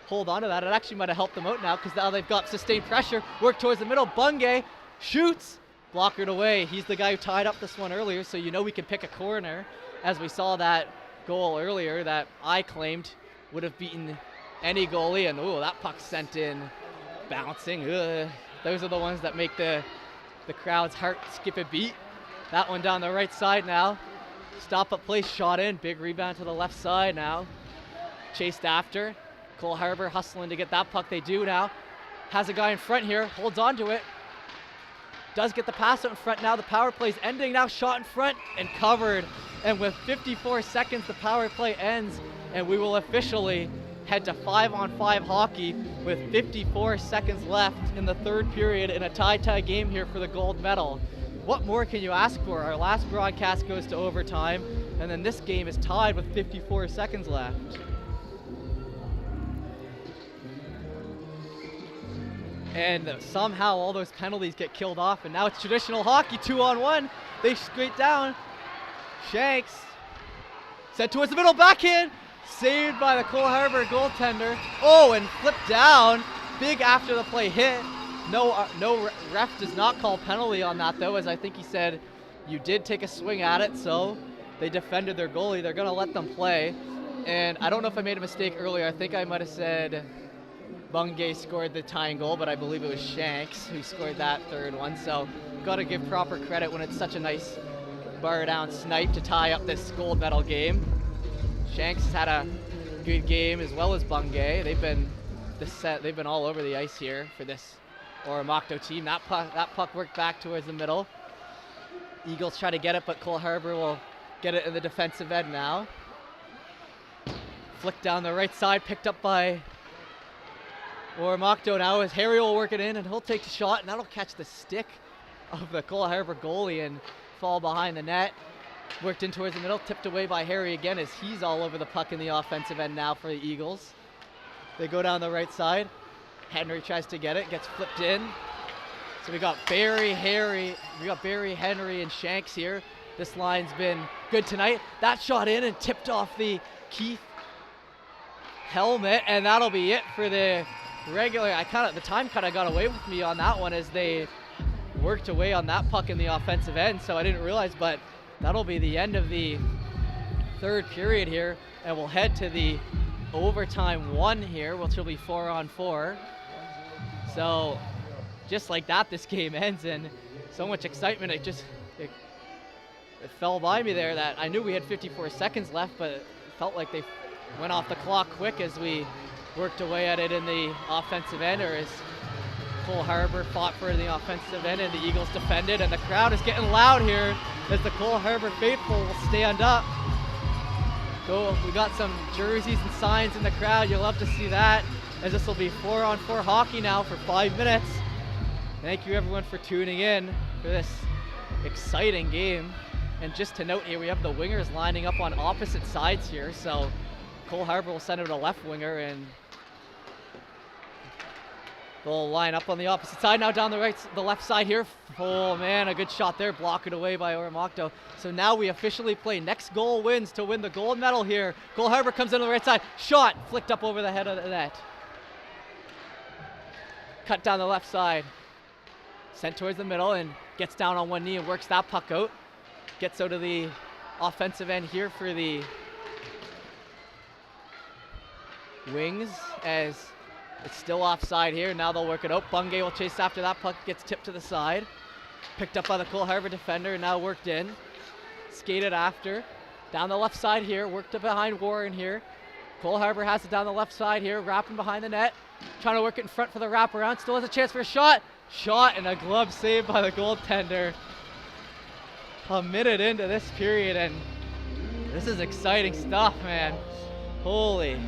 hold on to that. It actually might have helped them out now because now they've got sustained pressure. Work towards the middle. Bungay shoots. Blockered away. He's the guy who tied up this one earlier, so you know we can pick a corner, as we saw that goal earlier that I claimed would have beaten any goalie, and ooh, that puck sent in bouncing. Ugh. Those are the ones that make the crowd's heart skip a beat. That one down the right side now. Stop up play, shot in. Big rebound to the left side now. Chased after. Cole Harbour hustling to get that puck. They do now. Has a guy in front here. Holds on to it. Does get the pass out in front now. The power play's ending now. Shot in front and covered. And with 54 seconds, the power play ends. And we will officially head to 5-on-5 hockey with 54 seconds left in the third period in a tie game here for the gold medal. What more can you ask for? Our last broadcast goes to overtime, and then this game is tied with 54 seconds left. And somehow all those penalties get killed off, and now it's traditional hockey, 2-on-1. They skate down. Shanks sent towards the middle, backhand. Saved by the Cole Harbour goaltender. Oh, and flipped down. Big after the play hit. No ref does not call penalty on that though, as I think he said you did take a swing at it, so they defended their goalie. They're gonna let them play. And I don't know if I made a mistake earlier. I think I might have said Bungay scored the tying goal, but I believe it was Shanks who scored that third one. So gotta give proper credit when it's such a nice bar down snipe to tie up this gold medal game. Shanks has had a good game as well as Bungay. They've been all over the ice here for this Oromocto team. That puck worked back towards the middle. Eagles try to get it, but Cole Harbour will get it in the defensive end now. Flick down the right side, picked up by Oromocto now as Harry will work it in, and he'll take the shot, and that'll catch the stick of the Cole Harbour goalie and fall behind the net. Worked in towards the middle, tipped away by Harry again as he's all over the puck in the offensive end now for the Eagles. They go down the right side. Henry tries to get it, gets flipped in. So we got Barry, Henry, and Shanks here. This line's been good tonight. That shot in and tipped off the Keith helmet, and that'll be it for the regular. The time kind of got away with me on that one as they worked away on that puck in the offensive end, so I didn't realize, but that'll be the end of the third period here, and we'll head to the overtime 1 here, which will be 4-on-4. So just like that, this game ends, and so much excitement. It fell by me there that I knew we had 54 seconds left, but it felt like they went off the clock quick as we worked away at it in the offensive end, or as Cole Harbour fought for the offensive end and the Eagles defended, and the crowd is getting loud here as the Cole Harbour faithful will stand up. We got some jerseys and signs in the crowd. You'll love to see that, as this will be 4-on-4 hockey now for 5 minutes. Thank you everyone for tuning in for this exciting game. And just to note here, we have the wingers lining up on opposite sides here. So Cole Harbour will send it to a left winger, and they'll line up on the opposite side now down the left side here. Oh man, a good shot there, blocked away by Oromocto. So now we officially play next goal wins to win the gold medal here. Cole Harbour comes in on the right side, shot, flicked up over the head of the net. Cut down the left side, sent towards the middle and gets down on one knee and works that puck out. Gets out of the offensive end here for the wings as it's still offside here. Now they'll work it out. Bungay will chase after that puck, gets tipped to the side. Picked up by the Cole Harbour defender and now worked in. Skated after. Down the left side here, worked up behind Warren here. Cole Harbour has it down the left side here, wrapping behind the net. Trying to work it in front for the wraparound. Still has a chance for a shot. Shot and a glove saved by the goaltender. A minute into this period, and this is exciting stuff, man. Holy.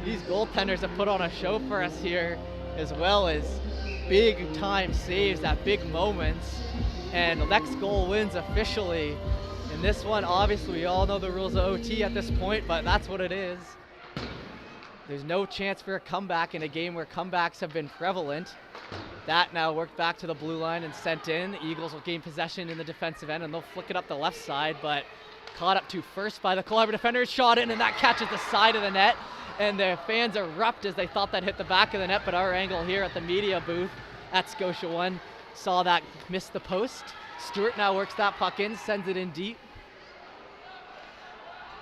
these goaltenders have put on a show for us here, as well as big time saves at big moments. And the next goal wins officially. In this one, obviously, we all know the rules of OT at this point, but that's what it is. There's no chance for a comeback in a game where comebacks have been prevalent. That now worked back to the blue line and sent in. The Eagles will gain possession in the defensive end, and they'll flick it up the left side, but caught up to first by the Cole Harbour defender, shot in, and that catches the side of the net. And the fans erupt as they thought that hit the back of the net, but our angle here at the media booth at Scotia One saw that miss the post. Stewart now works that puck in, sends it in deep.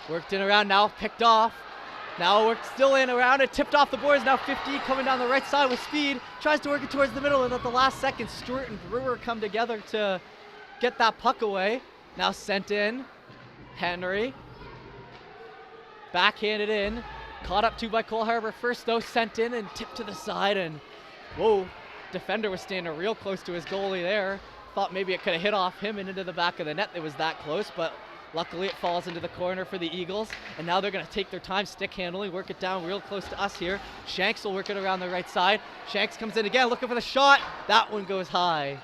Worked in around, now picked off. Now worked still in around it, tipped off the boards. Now 50 coming down the right side with speed. Tries to work it towards the middle, and at the last second, Stewart and Brewer come together to get that puck away. Now sent in. Henry. Backhanded in. Caught up to by Cole Harbour first though, sent in and tipped to the side, and whoa, defender was standing real close to his goalie there. Thought maybe it could have hit off him and into the back of the net. It was that close, but luckily it falls into the corner for the Eagles, and now they're going to take their time stick handling, work it down real close to us here. Shanks will work it around the right side. Shanks comes in again, looking for the shot. That one goes high.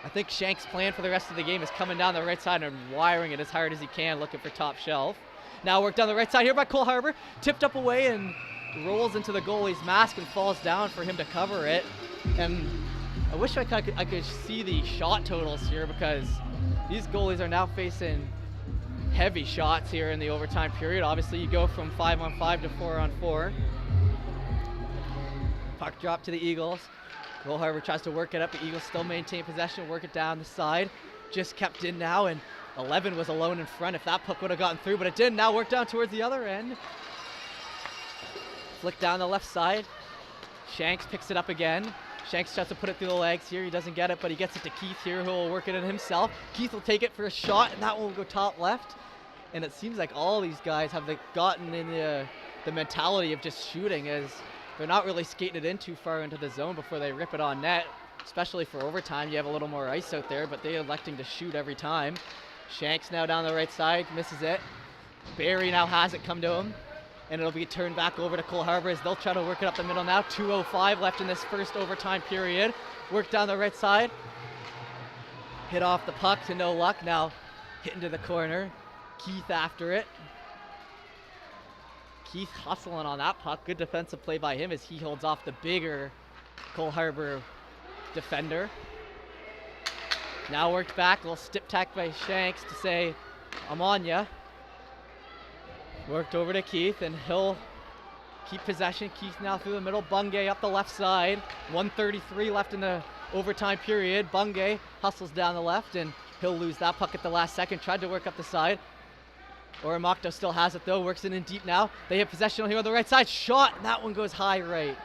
I think Shanks' plan for the rest of the game is coming down the right side and wiring it as hard as he can, looking for top shelf. Now work down the right side here by Cole Harbour, tipped up away and rolls into the goalie's mask and falls down for him to cover it. And I wish I could see the shot totals here, because these goalies are now facing heavy shots here in the overtime period. Obviously, you go from 5-on-5 to 4-on-4. Puck drop to the Eagles. Cole Harbour tries to work it up. The Eagles still maintain possession, work it down the side. Just kept in now, and 11 was alone in front if that puck would have gotten through, but it didn't. Now work down towards the other end. Flick down the left side. Shanks picks it up again. Shanks tries to put it through the legs here. He doesn't get it, but he gets it to Keith here, who will work it in himself. Keith will take it for a shot, and that one will go top left. And it seems like all these guys have gotten in the mentality of just shooting, as they're not really skating it in too far into the zone before they rip it on net. Especially for overtime, you have a little more ice out there, but they're electing to shoot every time. Shanks now down the right side, misses it. Barry now has it come to him, and it'll be turned back over to Cole Harbour as they'll try to work it up the middle now. 2:05 left in this first overtime period. Work down the right side. Hit off the puck to no luck. Now hit into the corner. Keith after it. Keith hustling on that puck. Good defensive play by him as he holds off the bigger Cole Harbour defender. Now worked back, a little stip tack by Shanks to say, I'm on ya. Worked over to Keith, and he'll keep possession. Keith now through the middle. Bungay up the left side. 1:33 left in the overtime period. Bungay hustles down the left, and he'll lose that puck at the last second. Tried to work up the side. Oromocto still has it though, works it in deep now. They have possession here on the right side. Shot, and that one goes high right.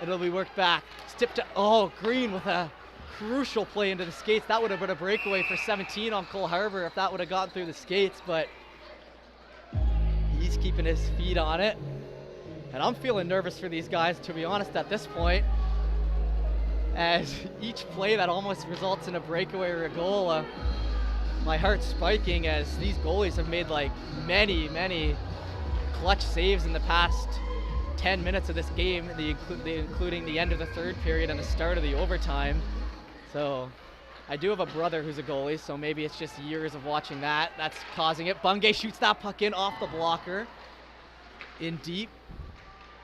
It'll be worked back. Stip to, oh, Green with a crucial play into the skates. That would have been a breakaway for 17 on Cole Harbour if that would have gotten through the skates, but he's keeping his feet on it. And I'm feeling nervous for these guys, to be honest, at this point, as each play that almost results in a breakaway or a goal, my heart's spiking, as these goalies have made like many clutch saves in the past 10 minutes of this game, including the end of the third period and the start of the overtime. So I do have a brother who's a goalie, so maybe it's just years of watching that that's causing it. Bungay shoots that puck in off the blocker. In deep.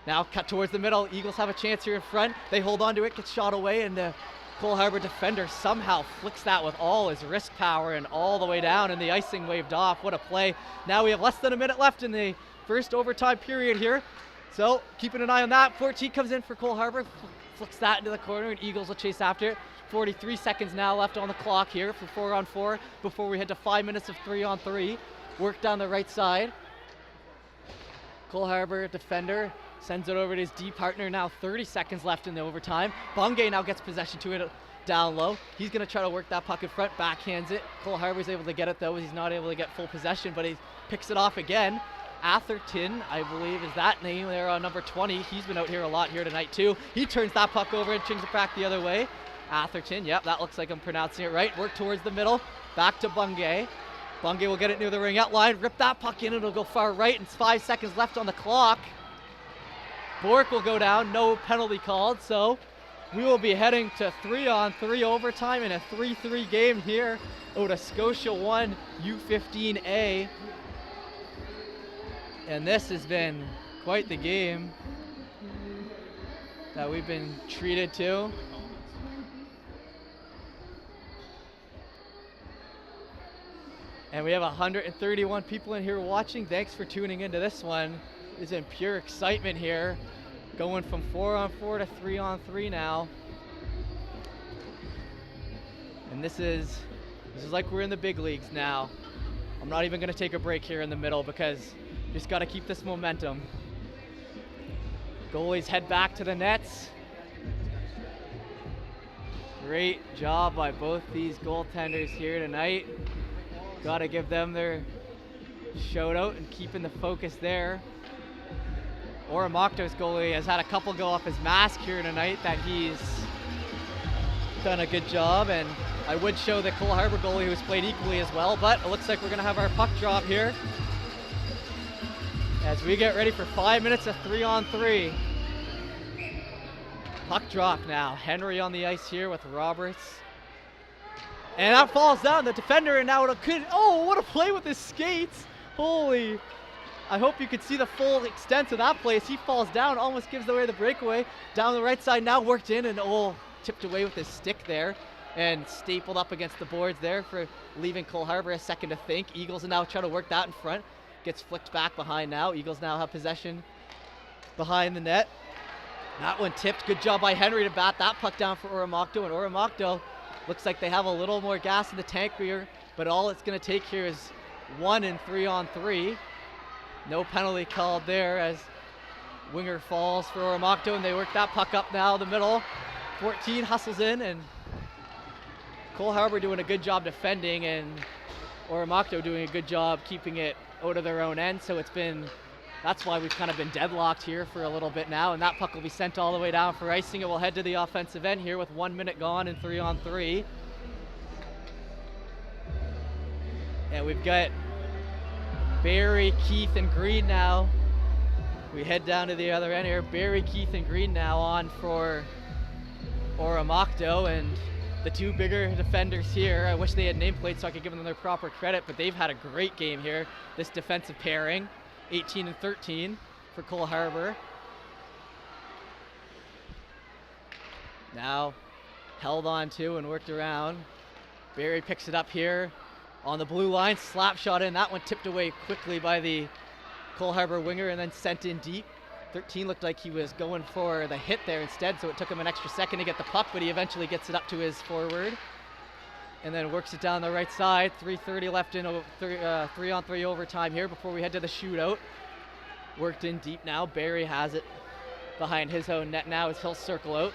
Now cut towards the middle. Eagles have a chance here in front. They hold on to it, gets shot away, and the Cole Harbour defender somehow flicks that with all his wrist power and all the way down, and the icing waved off. What a play. Now we have less than a minute left in the first overtime period here. So keeping an eye on that. 14 comes in for Cole Harbour, flicks that into the corner, and Eagles will chase after it. 43 seconds now left on the clock here for 4-on-4 before we head to 5 minutes of 3-on-3. Work down the right side. Cole Harbour, defender, sends it over to his D partner. Now 30 seconds left in the overtime. Bungay now gets possession to it down low. He's going to try to work that puck in front, backhands it. Cole Harbour's able to get it though. He's not able to get full possession, but he picks it off again. Atherton, I believe, is that name there on number 20. He's been out here a lot here tonight too. He turns that puck over and chings it back the other way. Atherton, yep, that looks like I'm pronouncing it right. Work towards the middle, back to Bungay. Bungay will get it near the ring out line, rip that puck in, it'll go far right, and 5 seconds left on the clock. Bork will go down, no penalty called, so we will be heading to 3-on-3 overtime in a 3-3 game here out of Scotia 1 U15A. And this has been quite the game that we've been treated to. And we have 131 people in here watching. Thanks for tuning into this one. It's in pure excitement here. Going from 4-on-4 to 3-on-3 now. And this is like we're in the big leagues now. I'm not even gonna take a break here in the middle because just gotta keep this momentum. Goalies head back to the nets. Great job by both these goaltenders here tonight. Gotta give them their shootout and keeping the focus there. Oromocto's goalie has had a couple go off his mask here tonight that he's done a good job, and I would show the Cole Harbour goalie who's played equally as well, but it looks like we're gonna have our puck drop here as we get ready for 5 minutes of 3-on-3. Puck drop now. Henry on the ice here with Roberts. And that falls down. The defender and now oh, what a play with his skates. Holy. I hope you could see the full extent of that play as he falls down, almost gives away the breakaway. Down the right side now, worked in and tipped away with his stick there and stapled up against the boards there for leaving Cole Harbour a second to think. Eagles are now trying to work that in front. Gets flicked back behind now. Eagles now have possession behind the net. That one tipped. Good job by Henry to bat that puck down for Oromocto, and Oromocto looks like they have a little more gas in the tank here, but all it's going to take here is 1 in 3-on-3. No penalty called there as winger falls for Oromocto, and they work that puck up now the middle. 14 hustles in, and Cole Harbour doing a good job defending, and Oromocto doing a good job keeping it out of their own end. So that's why we've kind of been deadlocked here for a little bit now, and that puck will be sent all the way down for icing. It will head to the offensive end here with 1 minute gone in 3-on-3. And we've got Barry, Keith, and Green now. We head down to the other end here. Barry, Keith, and Green now on for Oromocto, and the two bigger defenders here. I wish they had nameplates so I could give them their proper credit, but they've had a great game here, this defensive pairing. 18 and 13 for Cole Harbour. Now held on to and worked around. Barry picks it up here on the blue line, slap shot in. That one tipped away quickly by the Cole Harbour winger and then sent in deep. 13 looked like he was going for the hit there instead, so it took him an extra second to get the puck, but he eventually gets it up to his forward and then works it down the right side. 3:30 left in 3-on-3 overtime here before we head to the shootout. Worked in deep now. Barry has it behind his own net now as he'll circle out.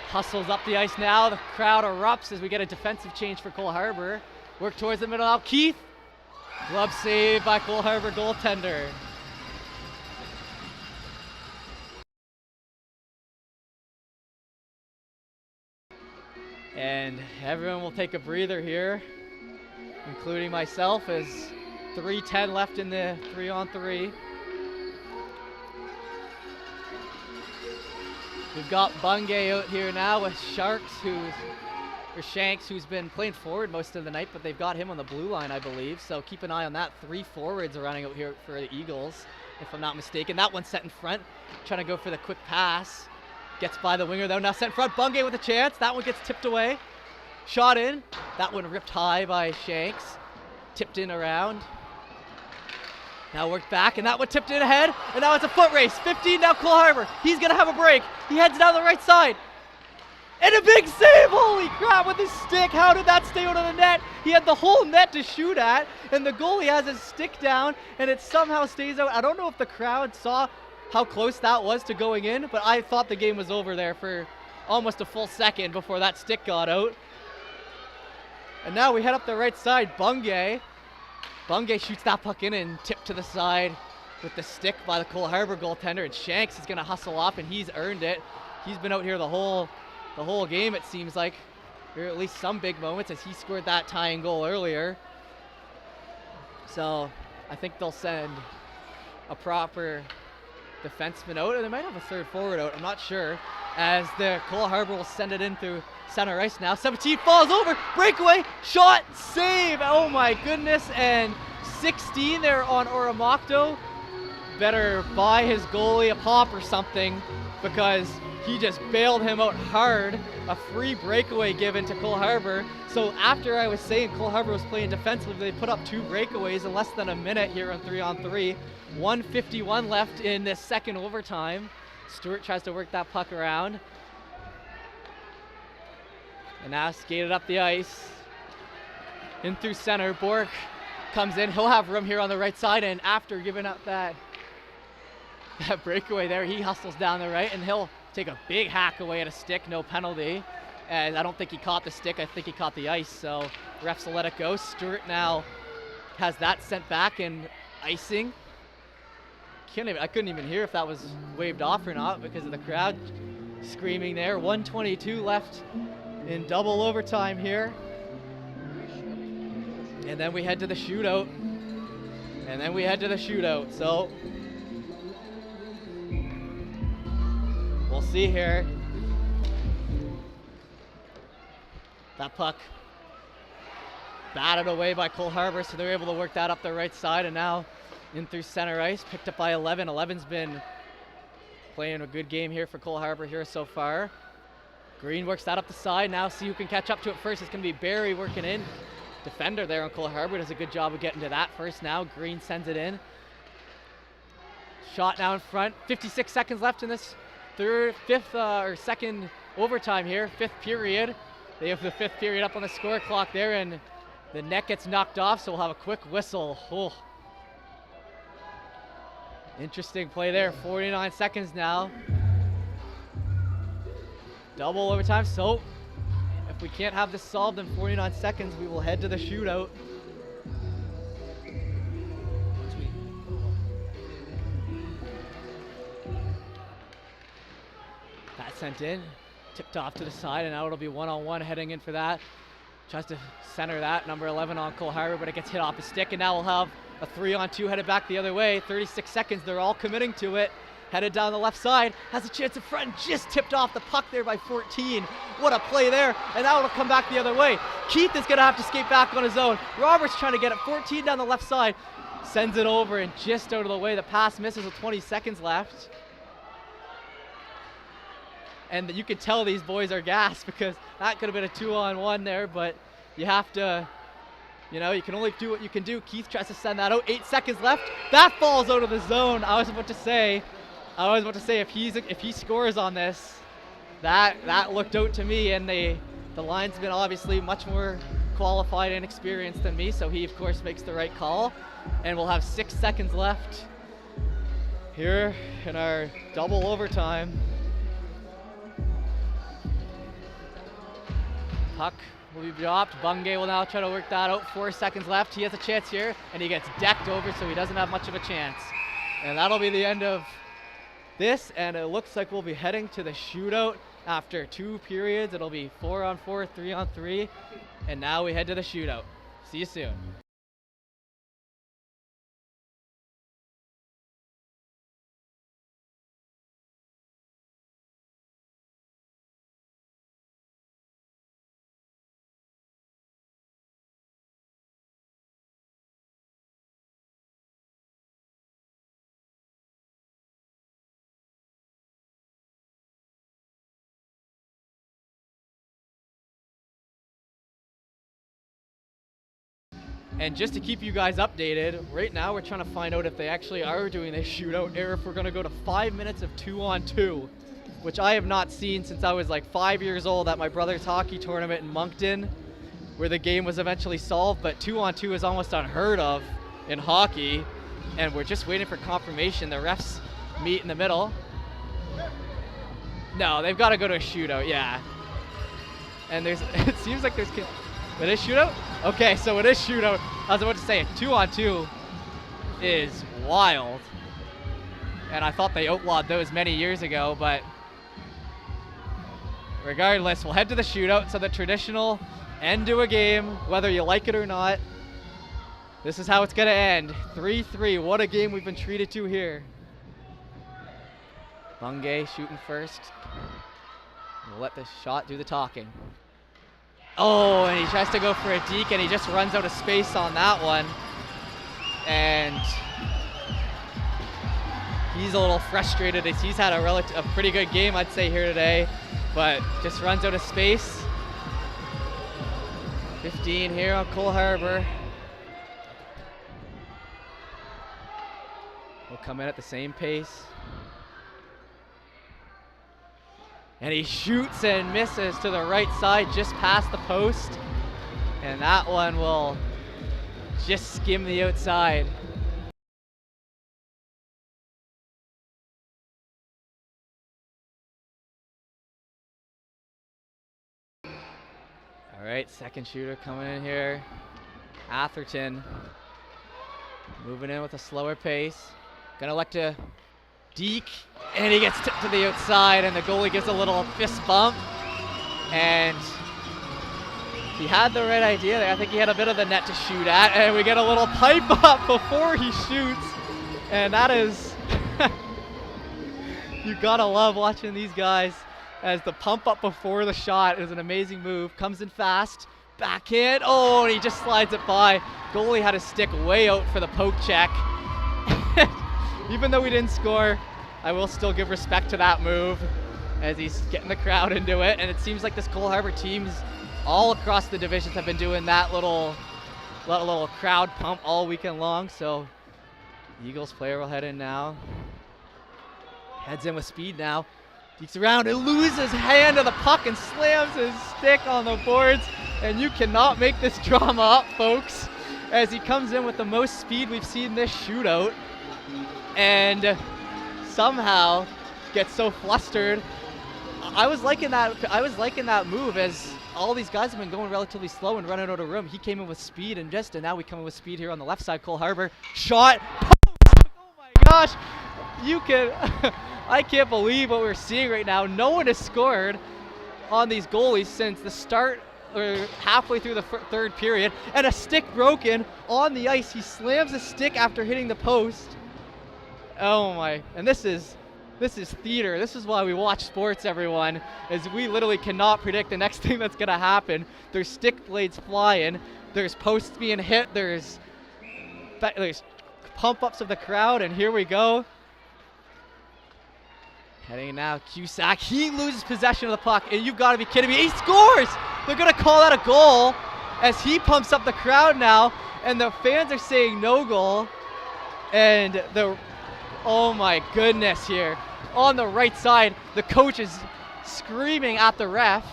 Hustles up the ice now. The crowd erupts as we get a defensive change for Cole Harbour. Work towards the middle now. Keith. Glove save by Cole Harbour goaltender. And everyone will take a breather here, including myself, as 3:10 left in the 3-on-3. We've got Bungay out here now with Shanks, who's been playing forward most of the night, but they've got him on the blue line, I believe. So keep an eye on that. 3 forwards are running out here for the Eagles, if I'm not mistaken. That one's set in front, trying to go for the quick pass. Gets by the winger though, now sent in front. Bungay with a chance. That one gets tipped away. Shot in. That one ripped high by Shanks. Tipped in around. Now worked back, and that one tipped in ahead. And now it's a foot race. 15 now Cole Harbour. He's going to have a break. He heads down the right side. And a big save! Holy crap, with his stick. How did that stay out of the net? He had the whole net to shoot at, and the goalie has his stick down, and it somehow stays out. I don't know if the crowd saw how close that was to going in, but I thought the game was over there for almost a full second before that stick got out. And now we head up the right side. Bungay shoots that puck in and tipped to the side with the stick by the Cole Harbour goaltender, and Shanks is going to hustle off, and he's earned it. He's been out here the whole game, it seems like, or at least some big moments, as he scored that tying goal earlier. So I think they'll send a proper defenseman out, and they might have a third forward out, I'm not sure, as the Cole Harbour will send it in through center ice now. 17 falls over, breakaway, shot, save, oh my goodness, and 16 there on Oromocto. Better buy his goalie a pop or something, because he just bailed him out hard. A free breakaway given to Cole Harbour. So after I was saying Cole Harbour was playing defensively, they put up 2 breakaways in less than a minute here on 3-on-3. 1:51 left in this second overtime. Stewart tries to work that puck around. And now skated up the ice. In through center, Bork comes in. He'll have room here on the right side, and after giving up that breakaway there, he hustles down the right, and he'll take a big hack away at a stick, no penalty. And I don't think he caught the stick, I think he caught the ice, so refs will let it go. Stewart now has that sent back and icing. I couldn't even hear if that was waved off or not because of the crowd screaming there. 1:22 left in double overtime here. And then we head to the shootout. So we'll see here. That puck batted away by Cole Harbour, so they're able to work that up the right side, and now in through center ice, picked up by 11. 11's been playing a good game here for Cole Harbour here so far. Green works that up the side. Now see who can catch up to it first. It's going to be Barry working in. Defender there on Cole Harbour does a good job of getting to that first now. Green sends it in. Shot now in front. 56 seconds left in this second overtime here, 5th period. They have the 5th period up on the score clock there, and the net gets knocked off, so we'll have a quick whistle. Oh. Interesting play there, 49 seconds now. Double overtime, so if we can't have this solved in 49 seconds, we will head to the shootout. That sent in, tipped off to the side, and now it'll be 1-on-1 heading in for that. Tries to center that, number 11 on Cole Harbour, but it gets hit off his stick, and now we'll have a 3-on-2 headed back the other way. 36 seconds, they're all committing to it. Headed down the left side, has a chance in front, just tipped off the puck there by 14. What a play there, and now it'll come back the other way. Keith is gonna have to skate back on his own. Roberts trying to get it, 14 down the left side, sends it over and just out of the way. The pass misses with 20 seconds left. And you could tell these boys are gassed because that could have been a 2-on-1 there, but you have to, you know, you can only do what you can do. Keith tries to send that out, 8 seconds left. That falls out of the zone. I was about to say if he scores on this, that looked out to me, and the linesman obviously much more qualified and experienced than me, so he of course makes the right call. And we'll have 6 seconds left here in our double overtime. Puck will be dropped. Bungay will now try to work that out. 4 seconds left. He has a chance here, and he gets decked over, so he doesn't have much of a chance. And that'll be the end of this, and it looks like we'll be heading to the shootout after 2 periods. It'll be 4-on-4, 3-on-3, and now we head to the shootout. See you soon. And just to keep you guys updated, right now we're trying to find out if they actually are doing this shootout, or if we're going to go to 5 minutes of 2-on-2, which I have not seen since I was like 5 years old at my brother's hockey tournament in Moncton, where the game was eventually solved. But 2-on-2 is almost unheard of in hockey, and we're just waiting for confirmation. The refs meet in the middle. No, they've got to go to a shootout, yeah. And it seems like there's... It is shootout? Okay, so it is shootout. I was about to say, 2-on-2 is wild. And I thought they outlawed those many years ago, but regardless, we'll head to the shootout. So the traditional end to a game, whether you like it or not. This is how it's gonna end. 3-3, what a game we've been treated to here. Bungay shooting first. We'll let the shot do the talking. Oh, and he tries to go for a deke, and he just runs out of space on that one. And he's a little frustrated as he's had a pretty good game, I'd say, here today, but just runs out of space. 15 here on Cole Harbour. We'll come in at the same pace. And he shoots and misses to the right side, just past the post. And that one will just skim the outside. All right, second shooter coming in here. Atherton moving in with a slower pace. Gonna elect to deke, and he gets tipped to the outside, and the goalie gives a little fist bump. And he had the right idea there. I think he had a bit of the net to shoot at, and we get a little pipe up before he shoots. And that is, you gotta love watching these guys, as the pump up before the shot is an amazing move. Comes in fast, backhand, oh, and he just slides it by. Goalie had his stick way out for the poke check. Even though we didn't score, I will still give respect to that move as he's getting the crowd into it. And it seems like this Cole Harbour teams all across the divisions have been doing that little crowd pump all weekend long. So Eagles player will head in now. Heads in with speed now. Geeks around and loses hand of the puck and slams his stick on the boards. And you cannot make this drama up, folks, as he comes in with the most speed we've seen this shootout. And somehow gets so flustered. I was liking that move, as all these guys have been going relatively slow and running out of room. He came in with speed and now we come in with speed here on the left side. Cole Harbour shot. Oh my gosh, I can't believe what we're seeing right now. No one has scored on these goalies since the start, or halfway through the third period, and a stick broken on the ice. He slams a stick after hitting the post. Oh my, and this is theater. This is why we watch sports, everyone, is we literally cannot predict the next thing that's gonna happen. There's stick blades flying, there's posts being hit, there's pump ups of the crowd, and here we go. Heading now, Cusack, he loses possession of the puck, and you've gotta be kidding me, he scores! They're gonna call that a goal as he pumps up the crowd now, and the fans are saying no goal. And oh my goodness, here on the right side, the coach is screaming at the ref.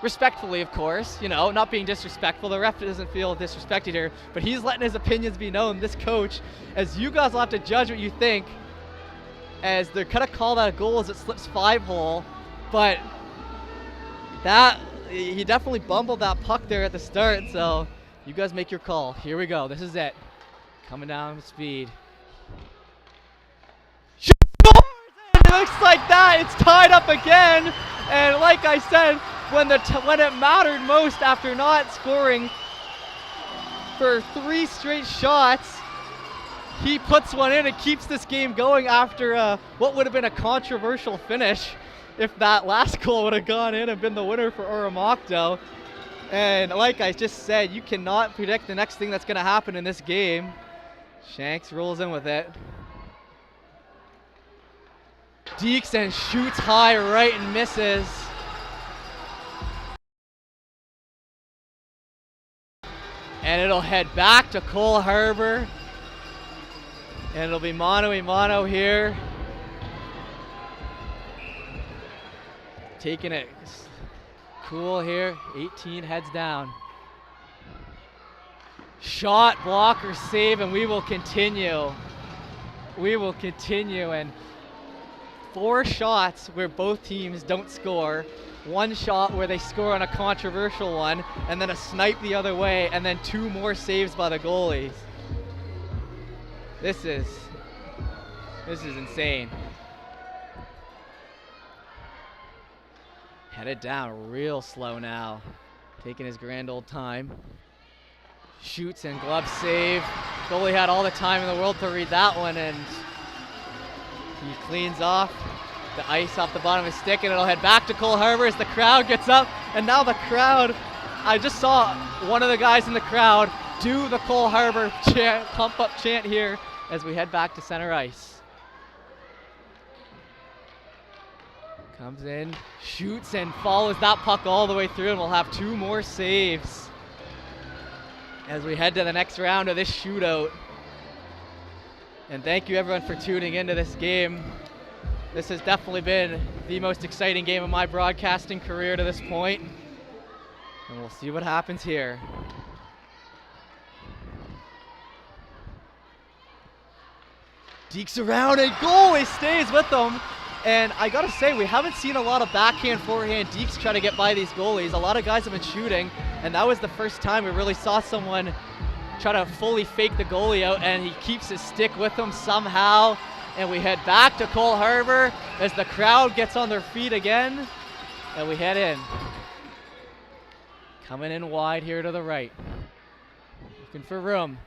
Respectfully, of course, you know, not being disrespectful. The ref doesn't feel disrespected here, but he's letting his opinions be known, this coach, as you guys will have to judge what you think, as they're gonna call that a goal as it slips 5-hole, but he definitely bumbled that puck there at the start, so you guys make your call. Here we go, this is it. Coming down with speed. Scores! And it looks like that. It's tied up again. And like I said, when it mattered most, after not scoring for 3 straight shots, he puts one in and keeps this game going after what would have been a controversial finish if that last goal would have gone in and been the winner for Oromocto. And like I just said, you cannot predict the next thing that's going to happen in this game. Shanks rolls in with it. Dekes and shoots high right and misses. And it'll head back to Cole Harbour. And it'll be mano-a-mano here. Taking it cool here. 18 heads down. Shot, blocker, save, and we will continue. We will continue, and 4 shots where both teams don't score, 1 shot where they score on a controversial one, and then a snipe the other way, and then 2 more saves by the goalies. This is insane. Headed down real slow now, taking his grand old time. Shoots and glove save. Goalie had all the time in the world to read that one, and He cleans off the ice off the bottom of his stick, and it'll head back to Cole Harbour as the crowd gets up. And now the crowd, I just saw one of the guys in the crowd do the Cole Harbour chant, pump up chant here as we head back to center ice. Comes in, shoots, and follows that puck all the way through, and we'll have 2 more saves as we head to the next round of this shootout. And thank you everyone for tuning into this game. This has definitely been the most exciting game of my broadcasting career to this point. And we'll see what happens here. Dekes around, and goalie stays with them. And I gotta say, we haven't seen a lot of backhand, forehand dekes try to get by these goalies. A lot of guys have been shooting, and that was the first time we really saw someone try to fully fake the goalie out, and he keeps his stick with him somehow. And we head back to Cole Harbour as the crowd gets on their feet again, and we head in. Coming in wide here to the right. Looking for room.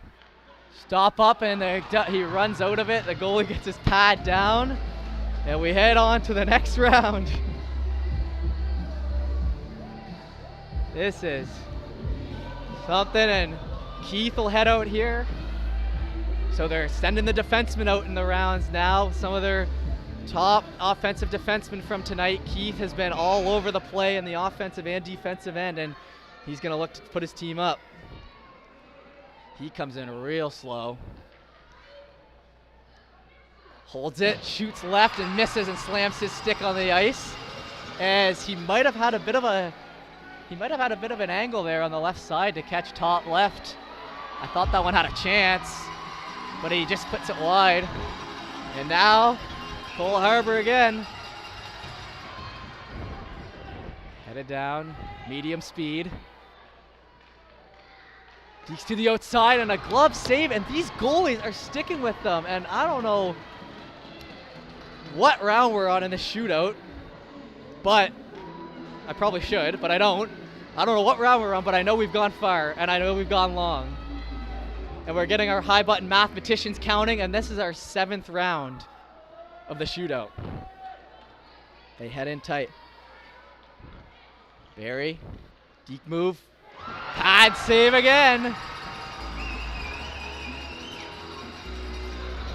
Stop up, and he runs out of it. The goalie gets his pad down, and we head on to the next round. This is something, and Keith will head out here. So they're sending the defensemen out in the rounds now. Some of their top offensive defensemen from tonight. Keith has been all over the play in the offensive and defensive end, and he's gonna look to put his team up. He comes in real slow. Holds it, shoots left and misses and slams his stick on the ice, as he might have had a bit of an angle there on the left side to catch top left. I thought that one had a chance, but he just puts it wide. And now, Cole Harbour again. Headed down, medium speed. Dekes to the outside, and a glove save, and these goalies are sticking with them. And I don't know what round we're on in the shootout, but I probably should, but I don't. I don't know what round we're on, but I know we've gone far, and I know we've gone long. And we're getting our high button mathematicians counting, and this is our 7th round of the shootout. They head in tight. Barry, deke move, pad save again.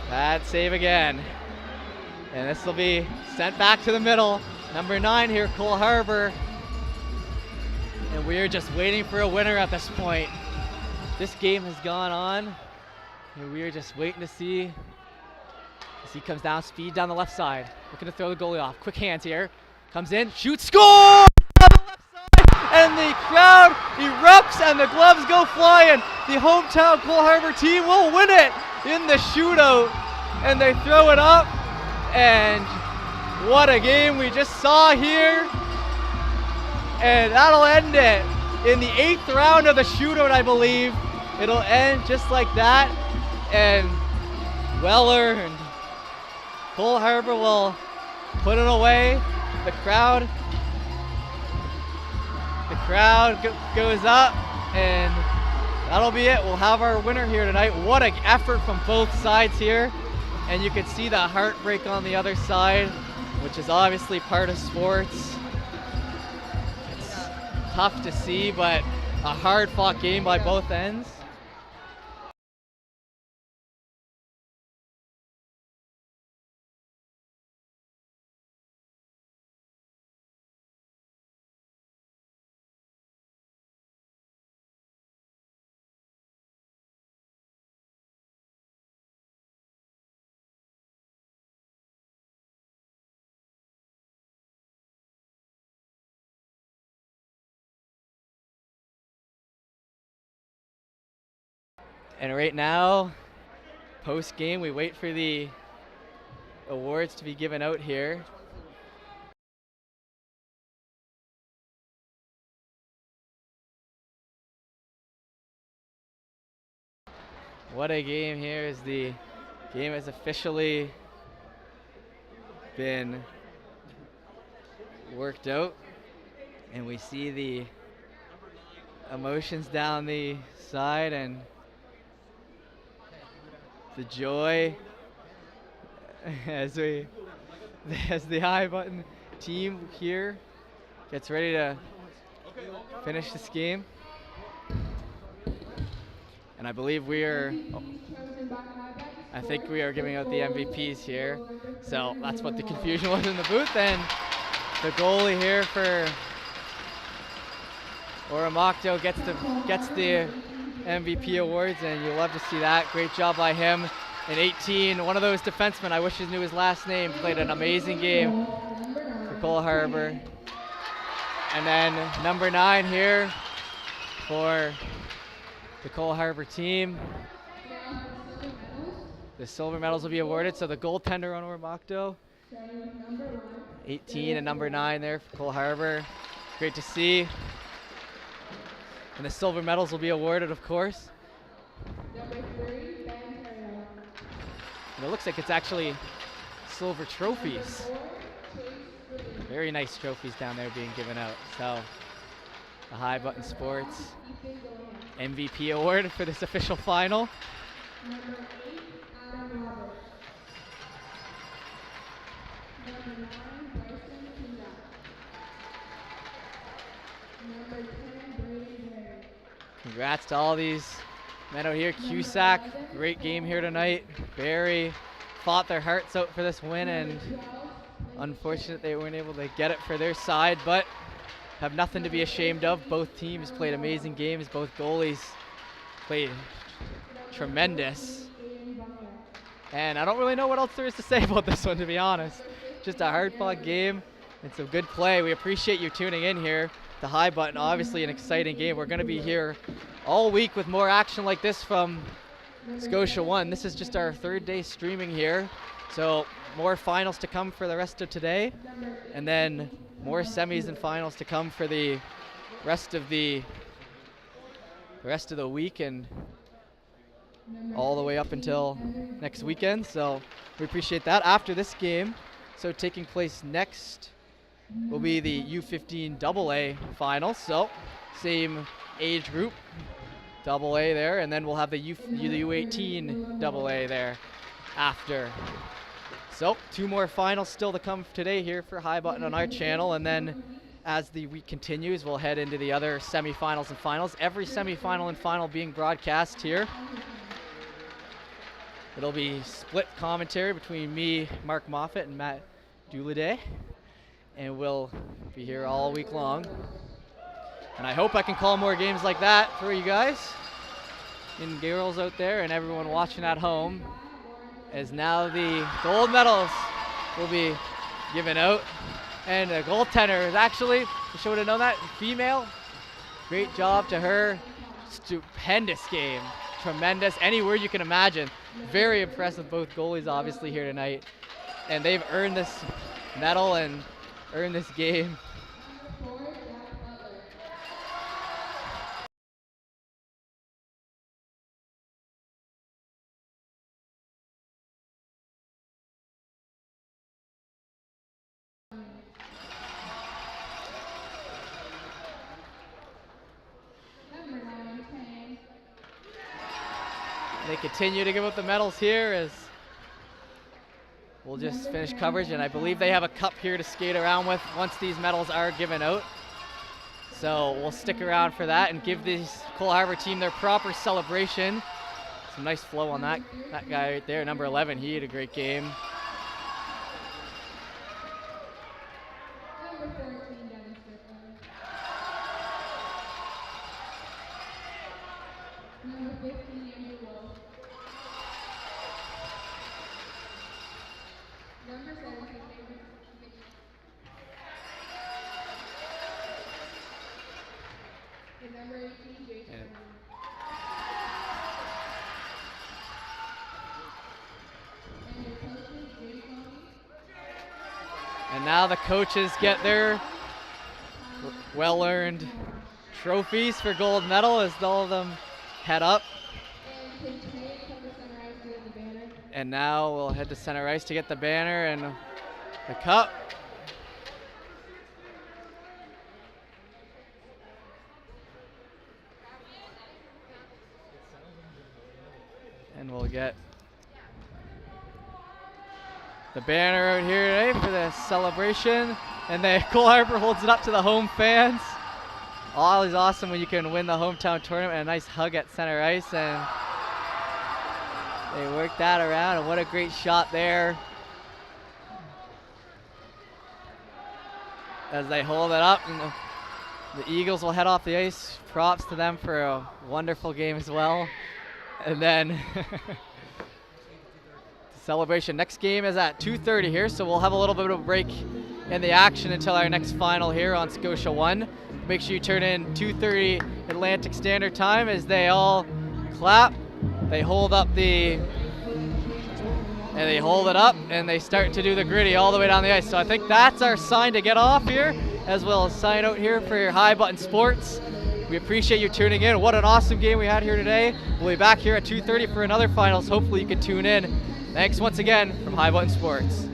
Pad save again. And this will be sent back to the middle. Number 9 here, Cole Harbour. And we are just waiting for a winner at this point. This game has gone on, and we are just waiting to see as he comes down, speed down the left side. Looking to throw the goalie off. Quick hands here. Comes in, shoots, score! On the left side, and the crowd erupts, and the gloves go flying. The hometown Cole Harbour team will win it in the shootout, and they throw it up. And what a game we just saw here. And that'll end it in the 8th round of the shootout, I believe. It'll end just like that, and well earned. Cole Harbour will put it away. The crowd goes up, and that'll be it. We'll have our winner here tonight. What an effort from both sides here. And you can see the heartbreak on the other side, which is obviously part of sports. It's tough to see, but a hard-fought game by both ends. And right now, post-game, we wait for the awards to be given out here. What a game here, as the game has officially been worked out. And we see the emotions down the side and the joy as the high button team here gets ready to finish this game. And I believe I think we are giving out the MVPs here. So that's what the confusion was in the booth. And the goalie here for Oromocto gets the MVP awards, and you'll love to see that. Great job by him. In 18, one of those defensemen, I wish he knew his last name, played an amazing game for Cole Harbour. And then number 9 here for the Cole Harbour team. The silver medals will be awarded. So the goaltender on Oromocto, 18, and number 9 there for Cole Harbour. Great to see. And the silver medals will be awarded, of course. And it looks like it's actually silver trophies. Very nice trophies down there being given out. So the High Button Sports MVP award for this official final. Congrats to all these men out here. Cusack, great game here tonight. Barry fought their hearts out for this win, and unfortunate they weren't able to get it for their side, but have nothing to be ashamed of. Both teams played amazing games. Both goalies played tremendous. And I don't really know what else there is to say about this one, to be honest. Just a hard-fought game and some good play. We appreciate you tuning in here. The High Button, obviously an exciting game. We're going to be here all week with more action like this from Scotia 1. This is just our 3rd day streaming here. So more finals to come for the rest of today, and then more semis and finals to come for the rest of the week and all the way up until next weekend. So we appreciate that. After this game, so taking place next will be the U15A finals. So same age group, AA there, and then we'll have the U18AA there after. So 2 more finals still to come today here for High Button on our channel, and then as the week continues, we'll head into the other semifinals and finals. Every semifinal and final being broadcast here. It'll be split commentary between me, Mark Moffat, and Matt Douladay, and we'll be here all week long. And I hope I can call more games like that for you guys and girls out there and everyone watching at home, as now the gold medals will be given out. And the goaltender is actually, you should have known that, female. Great job to her. Stupendous game. Tremendous. Any word you can imagine. Very impressed with both goalies, obviously, here tonight. And they've earned this medal and earned this game. They continue to give out the medals here as we'll just finish coverage, and I believe they have a cup here to skate around with once these medals are given out. So we'll stick around for that and give this Cole Harbour team their proper celebration. Some nice flow on that guy right there, number 11. He had a great game. And now the coaches get their well-earned trophies for gold medal as all of them head up. And now we'll head to center ice to get the banner and the cup. And we'll get the banner out here today for the celebration, and then Cole Harbour holds it up to the home fans. Always awesome when you can win the hometown tournament, and a nice hug at center ice, and they work that around, and what a great shot there as they hold it up, and the Eagles will head off the ice. Props to them for a wonderful game as well. And then celebration. Next game is at 2:30 here, so we'll have a little bit of a break in the action until our next final here on Scotia 1. Make sure you turn in 2:30 Atlantic Standard Time as they all clap. They hold up and they hold it up, and they start to do the gritty all the way down the ice. So I think that's our sign to get off here, as well as sign out here for your High Button Sports. We appreciate you tuning in. What an awesome game we had here today. We'll be back here at 2:30 for another finals. Hopefully you can tune in. Thanks once again from High Button Sports.